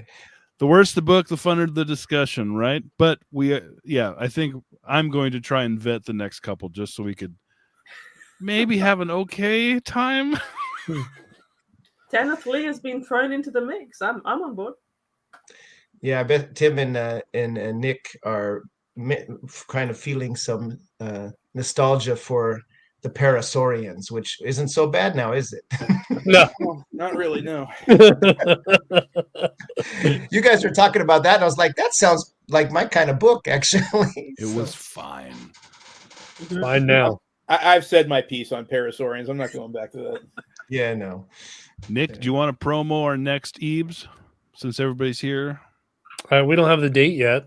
the worse the book, the funner the discussion, right? But I think I'm going to try and vet the next couple just so we could maybe have an okay time.
Kenneth Lee has been thrown into the mix. I'm on board.
Yeah, I bet Tim and Nick are kind of feeling some nostalgia for the Parasaurians, which isn't so bad now, is it?
No,
not really. No.
You guys were talking about that, and I was like, that sounds like my kind of book, actually.
It was fine.
Fine now.
I've said my piece on Parasaurians. I'm not going back to that.
Yeah, no.
Nick, do you want to promo our next E.E.B.S since everybody's here?
We don't have the date yet,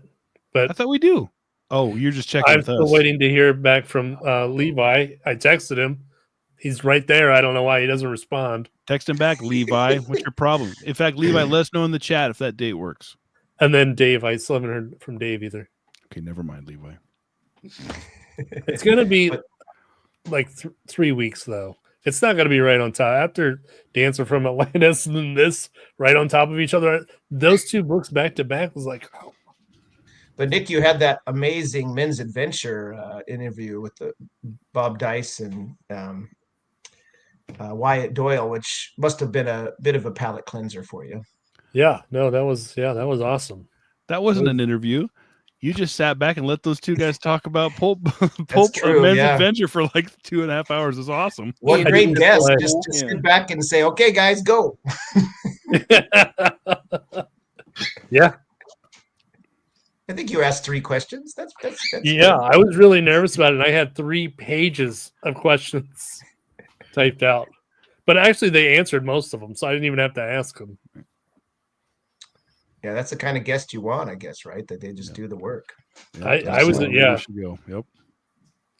but
I thought we do. Oh, you're just checking
I'm
with
still
us.
waiting to hear back from Levi. I texted him. He's right there. I don't know why he doesn't respond.
Text him back, Levi. What's your problem? In fact, Levi, let us know in the chat if that date works.
And then Dave. I still haven't heard from Dave either.
Okay, never mind, Levi.
It's going to be like 3 weeks, though. It's not going to be right on top. After Dancer from Atlantis and then this right on top of each other, those two books back to back was like, oh.
But Nick, you had that amazing Men's Adventure interview with the Bob Dice and Wyatt Doyle, which must have been a bit of a palate cleanser for you.
Yeah, no, that was awesome.
That wasn't an interview. You just sat back and let those two guys talk about Pulp
true,
Men's
yeah.
Adventure for like 2.5 hours. It's awesome.
What a great guest.
play.
Just sit back and say, okay, guys, go.
Yeah.
I think you asked 3 questions. That's
Yeah, I was really nervous about it. I had 3 pages of questions typed out. But actually, they answered most of them, so I didn't even have to ask them.
Yeah, that's the kind of guest you want, I guess, right? That they just do the work.
I was, yeah.
Go. Yep.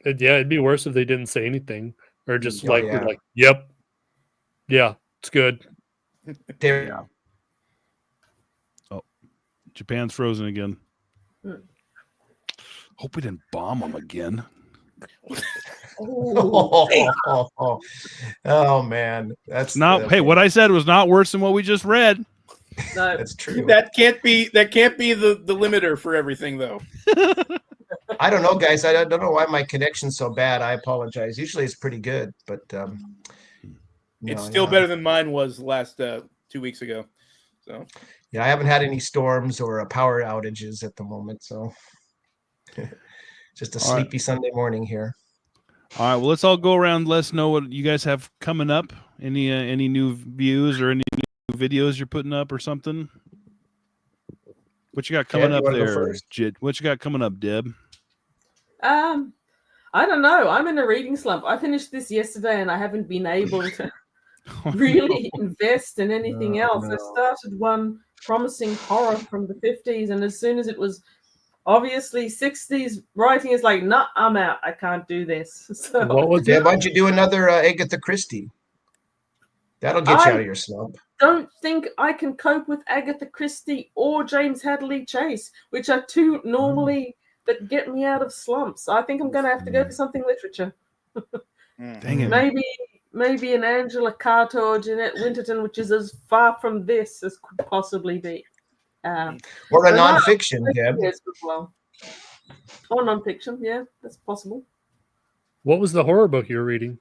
It'd be worse if they didn't say anything or just
Oh,
were like, yep. Yeah, it's good.
Yeah.
Oh, Japan's frozen again. Hope we didn't bomb them again.
Oh man, that's
Not. Hey, what I said was not worse than what we just read.
No.
That's true.
That can't be the limiter for everything, though.
I don't know, guys. I don't know why my connection's so bad. I apologize. Usually it's pretty good, but
It's still better than mine was last 2 weeks ago. So
yeah, I haven't had any storms or power outages at the moment, so just a sleepy Sunday morning here.
All right. Well, let's all go around. Let us know what you guys have coming up. Any new views or any new videos you're putting up or something? What you got coming
Deb,
up
you wanna go
there,
first?
Jid? What you got coming up, Deb?
I don't know. I'm in a reading slump. I finished this yesterday and I haven't been able to really invest in anything else. I started one promising horror from the 50s, and as soon as it was obviously 60s writing, is like, nah, I'm out. I can't do this. So
What was
Deb,
it?
why don't you do another Agatha Christie? That'll get you out of your slump.
don't think I can cope with Agatha Christie or James Hadley Chase, which are two normally that get me out of slumps. I think I'm going to have to go for something literature.
Dang it.
maybe an Angela Carter or Jeanette Winterton, which is as far from this as could possibly be.
Or a
but no,
nonfiction, Deb.
yes, as well. Or nonfiction, yeah, that's possible.
What was the horror book you were reading?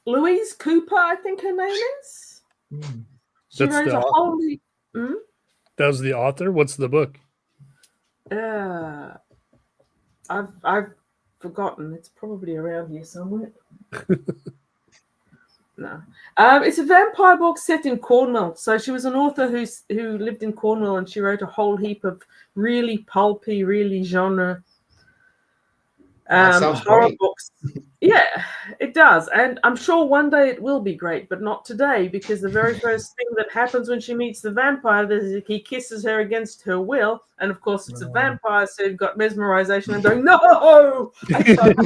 Louise Cooper, I think her name is. She
That's
wrote
the
a
author?
whole.
That was the author. What's the book?
I've forgotten. It's probably around here somewhere. No, it's a vampire book set in Cornwall. So she was an author who lived in Cornwall, and she wrote a whole heap of really pulpy, really genre
Sounds
horror
great.
books. Yeah, it does, and I'm sure one day it will be great, but not today, because the very first thing that happens when she meets the vampire is he kisses her against her will, and of course it's a vampire, so you've got mesmerization and going, no, I can't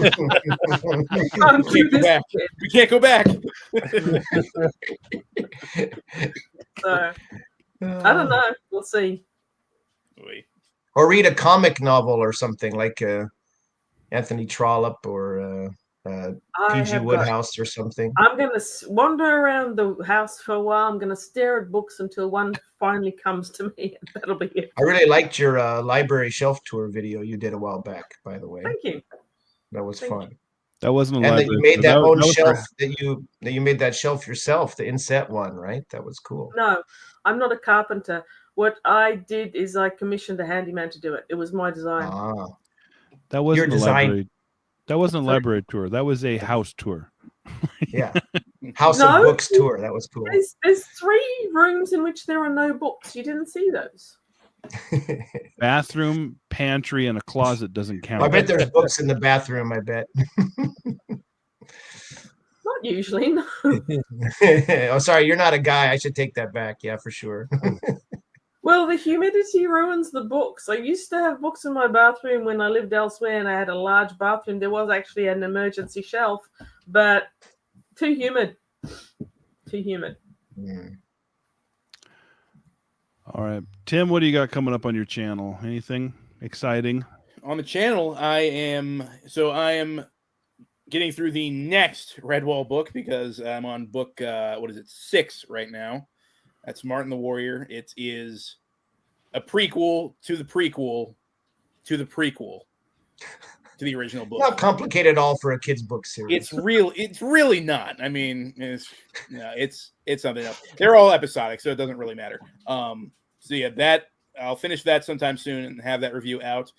do this again.
We can't go back.
So I don't know. We'll see.
Or read a comic novel or something like Anthony Trollope or P.G. Woodhouse or something.
I'm going to wander around the house for a while. I'm going to stare at books until one finally comes to me, and that'll be it.
I really liked your library shelf tour video you did a while back, by the way.
Thank you.
That was fun.
That wasn't a
and
library.
that you made that own
was
shelf that you made that shelf yourself, the inset one, right? That was cool.
No, I'm not a carpenter. What I did is I commissioned a handyman to do it. It was my design.
That wasn't
Your
a
design.
library. That wasn't a library tour. That was a house tour.
Yeah. House of Books tour. That was cool.
There's 3 rooms in which there are no books. You didn't see those.
Bathroom, pantry, and a closet doesn't count.
I bet there's books in the bathroom, I bet.
Not usually, no.
Oh, sorry, you're not a guy. I should take that back. Yeah, for sure.
Well, the humidity ruins the books. I used to have books in my bathroom when I lived elsewhere, and I had a large bathroom. There was actually an emergency shelf, but too humid. Too humid.
All right. Tim, what do you got coming up on your channel? Anything exciting?
On the channel, I am getting through the next Redwall book because I'm on book 6 right now. That's Martin the Warrior. It is a prequel to the prequel to the prequel to the original book.
Not complicated at all for a kid's book series.
It's really not. I mean, it's something else. They're all episodic, so it doesn't really matter. So yeah, that I'll finish that sometime soon and have that review out.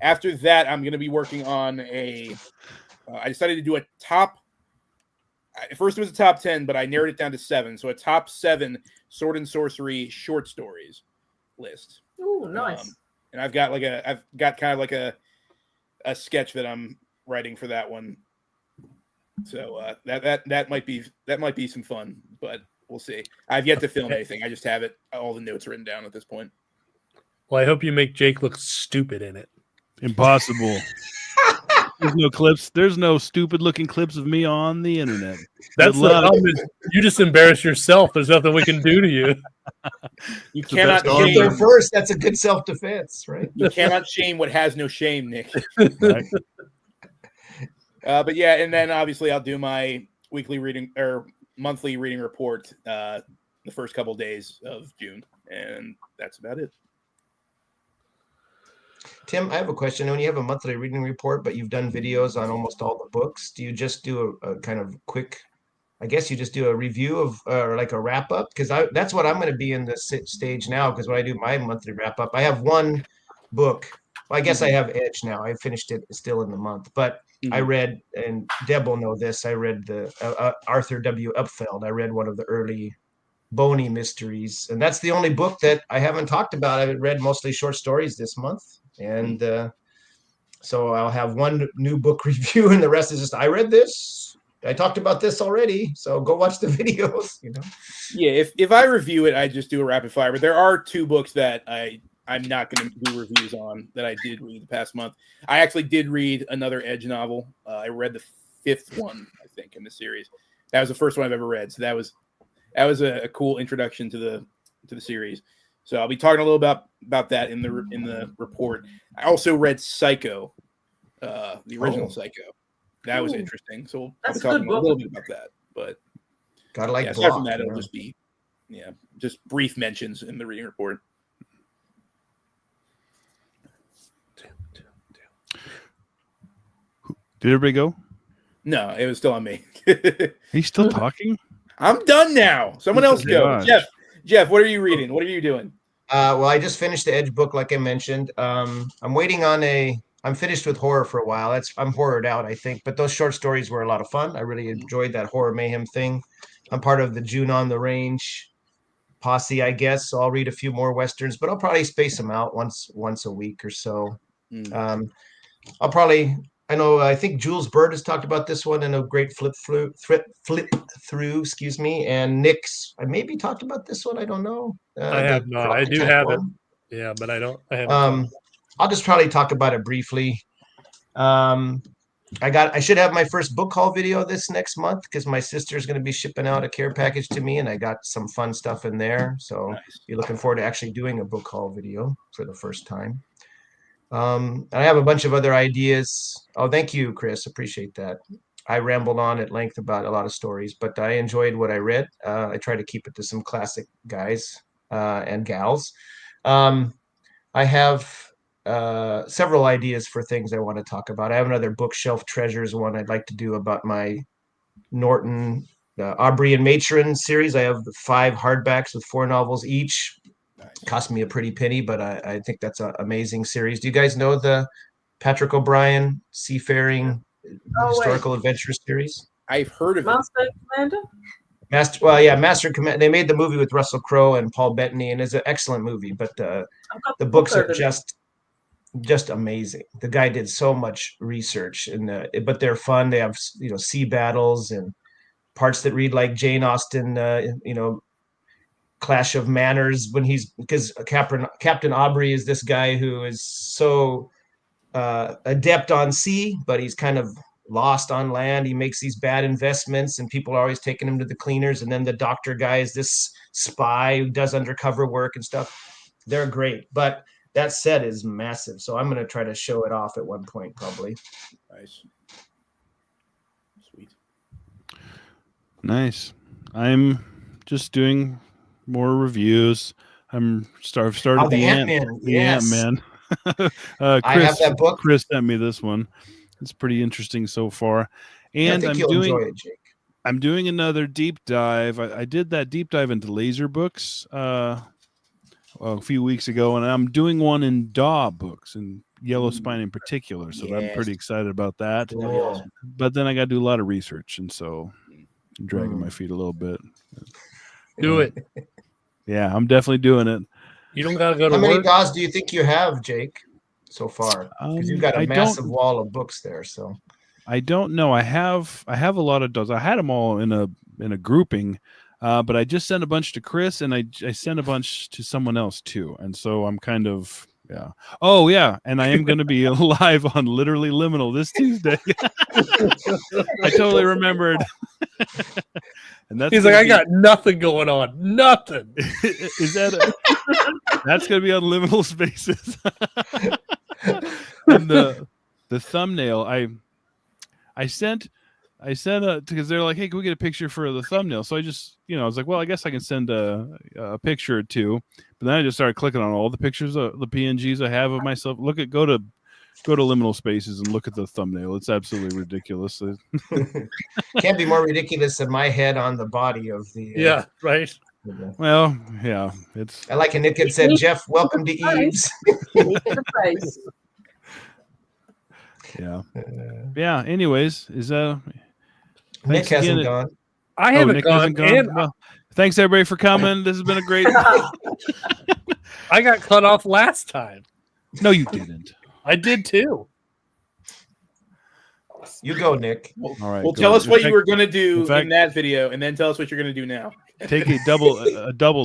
After that, I'm going to be working on I decided to do a top. First it was a top 10, but I narrowed it down to 7. So a top 7 sword and sorcery short stories list.
Oh, nice.
And I've got kind of like a sketch that I'm writing for that one. So that might be some fun, but we'll see. I've yet to film anything. I just have all the notes written down at this point.
Well, I hope you make Jake look stupid in it.
Impossible. There's no clips. There's no stupid looking clips of me on the internet.
That's the problem. Is you just embarrass yourself. There's nothing we can do to you.
You cannot
shame.
shame.
First, that's a good self-defense, right?
You cannot shame what has no shame, Nick.
Right.
But yeah, and then obviously I'll do my weekly reading or monthly reading report the first couple days of June, and that's about it.
Tim, I have a question. When you have a monthly reading report, but you've done videos on almost all the books, do you just do a kind of quick, I guess you just do a review of or like a wrap up? Because that's what I'm going to be in this stage now. Because when I do my monthly wrap up, I have one book. Well, I guess I have Edge now. I finished it still in the month, but I read, and Deb will know this, I read the Arthur W. Upfeld. I read one of the early Boney mysteries, and that's the only book that I haven't talked about. I've read mostly short stories this month. And so I'll have one new book review, and the rest is just, I read this. I talked about this already. So go watch the videos,
Yeah, if I review it, I just do a rapid fire. But there are 2 books that I'm not going to do reviews on that I did read the past month. I actually did read another Edge novel. I read the 5th one, I think, in the series. That was the first one I've ever read. So that was a cool introduction to the series. So I'll be talking a little about that in the report. I also read Psycho, the original Psycho. That was
Ooh.
interesting. So we'll
That's
be
a good
talking a
book.
little bit about that. But
Gotta like
aside from
Block,
that, it'll
yeah.
just be just brief mentions in the reading report.
Did everybody go?
No, it was still on me.
He's still talking?
I'm done now. Someone else go.
Gosh.
Jeff, what are you reading? What are you doing?
Well, I just finished the Edge book, like I mentioned. I'm waiting on I'm finished with horror for a while. I'm horrored out, I think. But those short stories were a lot of fun. I really enjoyed that horror mayhem thing. I'm part of the June on the Range posse, I guess. So I'll read a few more westerns, but I'll probably space them out once a week or so. I think Jules Bird has talked about this one in a great flip through, excuse me. And Nick's, I maybe talked about this one. I don't know.
I have not. I do have it. Yeah, but I haven't.
I'll just probably talk about it briefly. I should have my first book haul video this next month because my sister's going to be shipping out a care package to me, and I got some fun stuff in there. So be looking forward to actually doing a book haul video for the first time. I have a bunch of other ideas. Oh, thank you, Chris. Appreciate that. I rambled on at length about a lot of stories, but I enjoyed what I read. I try to keep it to some classic guys and gals. I have several ideas for things I want to talk about. I have another bookshelf treasures one I'd like to do about my Norton, Aubrey and Matron series. I have the 5 hardbacks with 4 novels each. Cost me a pretty penny, but I think that's an amazing series. Do you guys know the Patrick O'Brien Seafaring Historical Adventure series?
I've heard of
Master and Commander?
Master and Commander. They made the movie with Russell Crowe and Paul Bettany, and it's an excellent movie, but the books are just amazing. The guy did so much research, but they're fun. They have sea battles and parts that read like Jane Austen, Clash of Manners because Captain Aubrey is this guy who is so adept on sea, but he's kind of lost on land. He makes these bad investments and people are always taking him to the cleaners. And then the doctor guy is this spy who does undercover work and stuff. They're great, but that set is massive. So I'm going to try to show it off at one point, probably.
Nice. Sweet.
Nice. I'm just doing more reviews. I've started the
Ant-Man. Yes.
Ant-Man.
I have that book.
Chris sent me this one. It's pretty interesting so far. And
I think you'll enjoy it, Jake.
I'm doing another deep dive. I did that deep dive into laser books a few weeks ago, and I'm doing one in Daw books and Yellow Spine in particular. So I'm pretty excited about that.
Cool.
But then I got to do a lot of research, and so I'm dragging my feet a little bit.
Do it.
Yeah, I'm definitely doing it.
You don't gotta go to
How
work.
many DAWs do you think you have, Jake, so far? Because you've got a massive wall of books there. So
I don't know. I have a lot of DAWs. I had them all in a grouping, but I just sent a bunch to Chris, and I sent a bunch to someone else too. And so I'm kind of Oh yeah, and I am going to be live on Literally Liminal this Tuesday. I totally remembered. And
He's like, I got nothing going on. Nothing.
Is that that's going to be on Liminal Spaces. And the thumbnail I sent because they're like, hey, can we get a picture for the thumbnail? So I just, I was like, well, I guess I can send a picture or two. But then I just started clicking on all the pictures of the PNGs I have of myself. Go to Liminal Spaces and look at the thumbnail. It's absolutely ridiculous.
Can't be more ridiculous than my head on the body of the.
Yeah, right.
Well, yeah, it's.
I like a Nick had said, Jeff, welcome to E.E.B.S.
Yeah. Anyways,
Nick hasn't gone.
I haven't gone. And
well, thanks everybody for coming. This has been a great.
I got cut off last time.
No, you didn't.
I did too.
You go, Nick.
All right. Well, tell us what you were going to do in that video, and then tell us what you're going to do now.
Take a double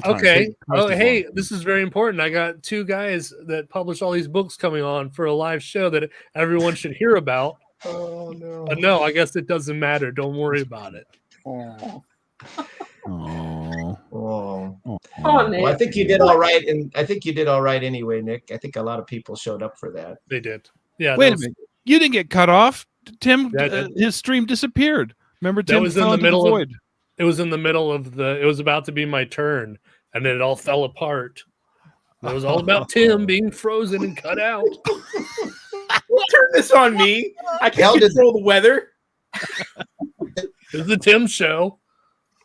time.
Okay. Oh, hey, this is very important. I got 2 guys that publish all these books coming on for a live show that everyone should hear about.
Oh no.
But no, I guess it doesn't matter. Don't worry about it.
Oh.
Oh, Nick.
Well, I think you did all right, and I think you did all right anyway, Nick. I think a lot of people showed up for that.
They did. Yeah.
Wait a minute. You didn't get cut off. Tim,
Yeah,
his stream disappeared. Remember,
that
Tim
was in
fell
the
into
middle of
void.
it was in the middle of it was about to be my turn, and then it all fell apart. And it was all about Tim being frozen and cut out.
Don't turn this on me. I
Hell,
can't control the weather.
It's the Tim show.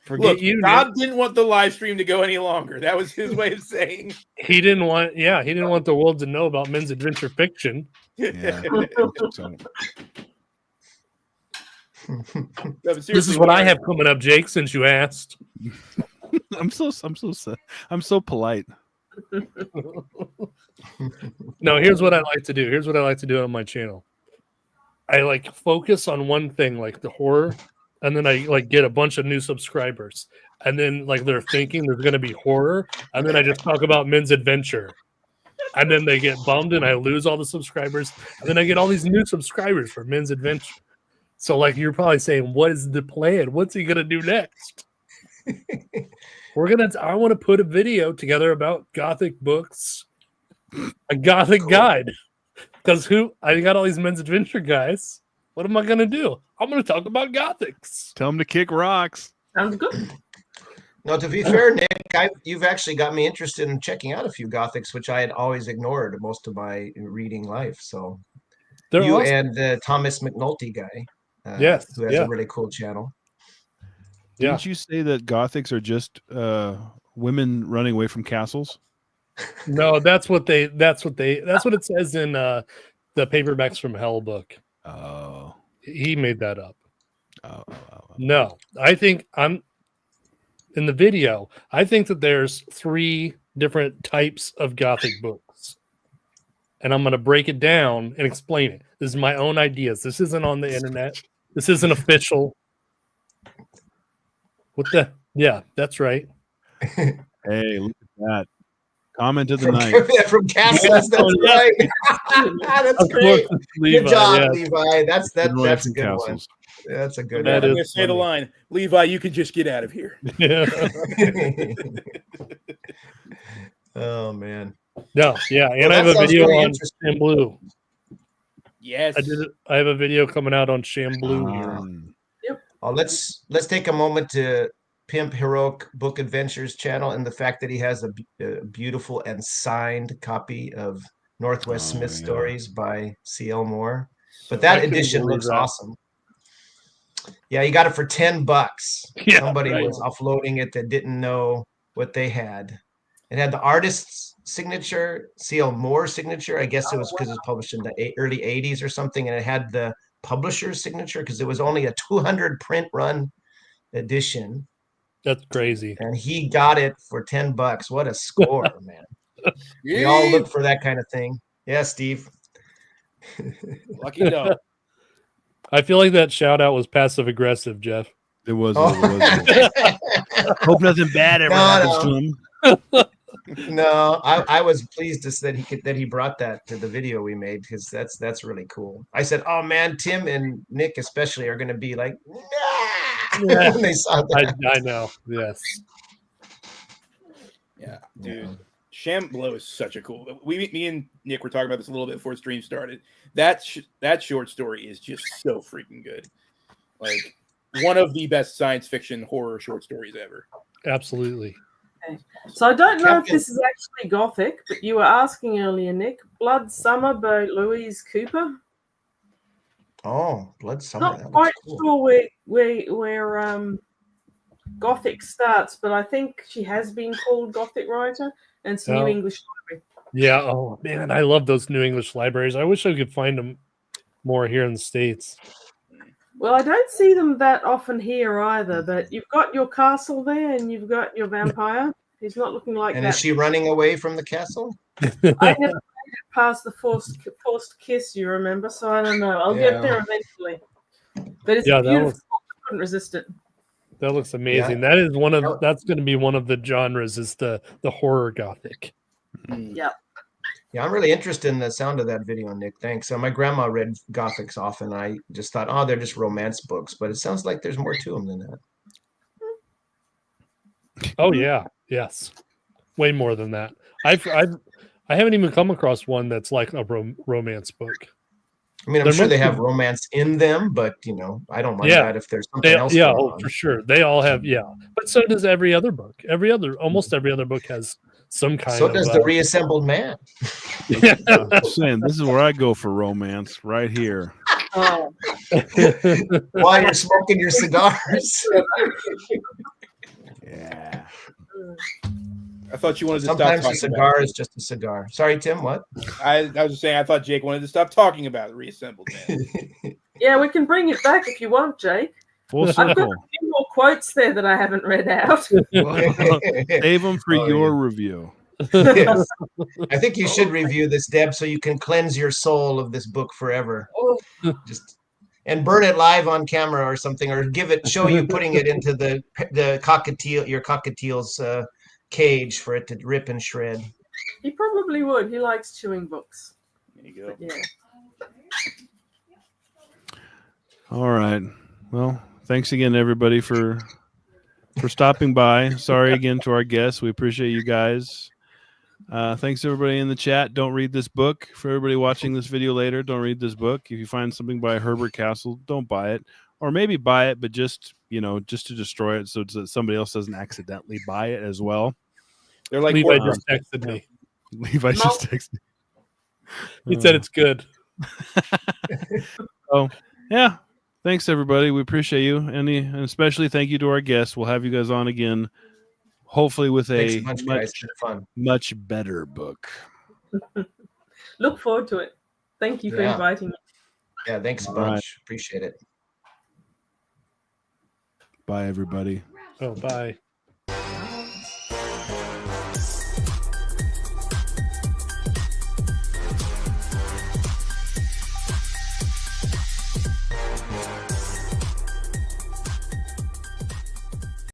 Forget
Look,
you.
God
Nick.
didn't want the live stream to go any longer. That was his way of saying.
He didn't want the world to know about men's adventure fiction.
Yeah. So,
No, but
This
seriously,
is what I
Mark,
have coming up, Jake, since you asked.
I'm so polite.
No, here's what I like to do. Here's what I like to do on my channel. I like focus on one thing, like the horror, and then I like get a bunch of new subscribers. And then like they're thinking there's gonna be horror, and then I just talk about men's adventure. And then they get bummed and I lose all the subscribers. And then I get all these new subscribers for men's adventure. So like you're probably saying, what is the plan? What's he gonna do next? I want to put a video together about Gothic books, a Gothic guide. Because I got all these men's adventure guys. What am I gonna do? I'm gonna talk about Gothics.
Tell him to kick rocks.
Sounds good.
No, to be fair, Nick, you've actually got me interested in checking out a few Gothics, which I had always ignored most of my reading life. So
They're
you
awesome.
and the Thomas McNulty guy,
Yes,
who has a really cool channel.
Yeah.
Didn't you say that Gothics are just women running away from castles?
No, that's what it says in the Paperbacks from Hell book.
Oh.
He made that up.
Oh.
No, I think I'm in the video. I think that there's 3 different types of Gothic books, and I'm going to break it down and explain it. This is my own ideas. This isn't on the internet. This isn't official. Yeah, that's right.
Hey, look at that. Comment of the night.
From Kastle, that's right. That's great. Good job, Levi. That's a good one. That's a good
I'm
one.
going to say the line, Levi, you can just get out of here.
Oh man.
No, yeah, and
Well,
I have a
that sounds
video
really
on
interesting.
Shamblu.
Yes.
I have a video coming out on Shamblu here.
Let's take a moment to pimp Heroic Book Adventures channel and the fact that he has a beautiful and signed copy of Northwest Smith Stories by C.L. Moore. But that edition looks awesome. Yeah, you got it for $10.
Yeah,
somebody was offloading it that didn't know what they had. It had the artist's signature, C.L. Moore signature. I guess it was because it was published in the early 80s or something. And it had the publisher's signature because it was only a 200 print run edition.
That's crazy.
And he got it for $10. What a score, man. We all look for that kind of thing. Yeah, Steve.
Lucky dog.
I feel like that shout out was passive aggressive, Jeff.
It was. Hope nothing bad ever happens to him.
No, I was pleased that he brought that to the video we made because that's really cool. I said, "Oh man, Tim and Nick especially are going to be like, nah! when they saw that."
I know. Yes.
Yeah, dude. Shamblo is such a cool. Me and Nick were talking about this a little bit before stream started. That short story is just so freaking good. Like one of the best science fiction horror short stories ever.
Absolutely.
Okay. So I don't know if this is actually Gothic, but you were asking earlier, Nick. Blood Summer by Louise Cooper.
Oh, Blood Summer.
Not quite sure where Gothic starts, but I think she has been called Gothic writer, and it's New English Library.
Yeah. Oh man, I love those New English libraries. I wish I could find them more here in the States.
Well, I don't see them that often here either, but you've got your castle there and you've got your vampire. He's not looking like
and
that.
Is she running away from the castle?
I never made it past the forced kiss, you remember, so I don't know. I'll get there eventually. But it's beautiful. I couldn't resist it.
That looks amazing. Yeah. That is that's going to be one of the genres is the horror Gothic.
Yeah.
Yeah, I'm really interested in the sound of that video, Nick. Thanks. My grandma read Gothics often. I just thought, oh, they're just romance books, but it sounds like there's more to them than that.
Oh yeah, yes, way more than that. I haven't even come across one that's like a romance book.
I mean, I'm
There
sure they
must
have
be-
romance in them, but I don't mind
Yeah.
that if there's something else
yeah,
going on.
for sure. They all have, but so does every other book. Almost every other book has some kind
So
of.
does the Reassembled Man.
I'm saying this is where I go for romance, right here.
Oh,
While you're smoking your cigars.
Yeah.
I thought you wanted to
Sometimes
stop
a
talking
cigar
about
is just a cigar. Sorry, Tim, what?
it. I was just saying I thought Jake wanted to stop talking about Reassembled Man.
yeah, we can bring it back if you want, Jake.
Full
I've got
circle.
a few more quotes there that I haven't read out.
Save them for
Oh,
your review.
Yes. I think you should review this, Deb, so you can cleanse your soul of this book forever.
Oh,
And burn it live on camera or something, or show you putting it into the your cockatiel's cage for it to rip and shred.
he probably would. He likes chewing books.
There you go.
But yeah.
All right. Well, thanks again, everybody, for stopping by. Sorry again to our guests. We appreciate you guys. Thanks everybody in the chat. Don't read this book. For everybody watching this video later, don't read this book. If you find something by Herbert Kastle, don't buy it, or maybe buy it, but just to destroy it, so that somebody else doesn't accidentally buy it as well.
They're like
Levi
four-
just texted me.
Levi just texted.
He said it's good.
Oh, yeah. Thanks everybody. We appreciate you, and especially thank you to our guests. We'll have you guys on again, hopefully with
Thanks
a
a bunch, guys. It's been fun.
much better book.
Look forward to it. Thank you for
Yeah.
inviting me.
Yeah, thanks a
All right.
bunch. Appreciate it.
Bye everybody.
Oh, bye.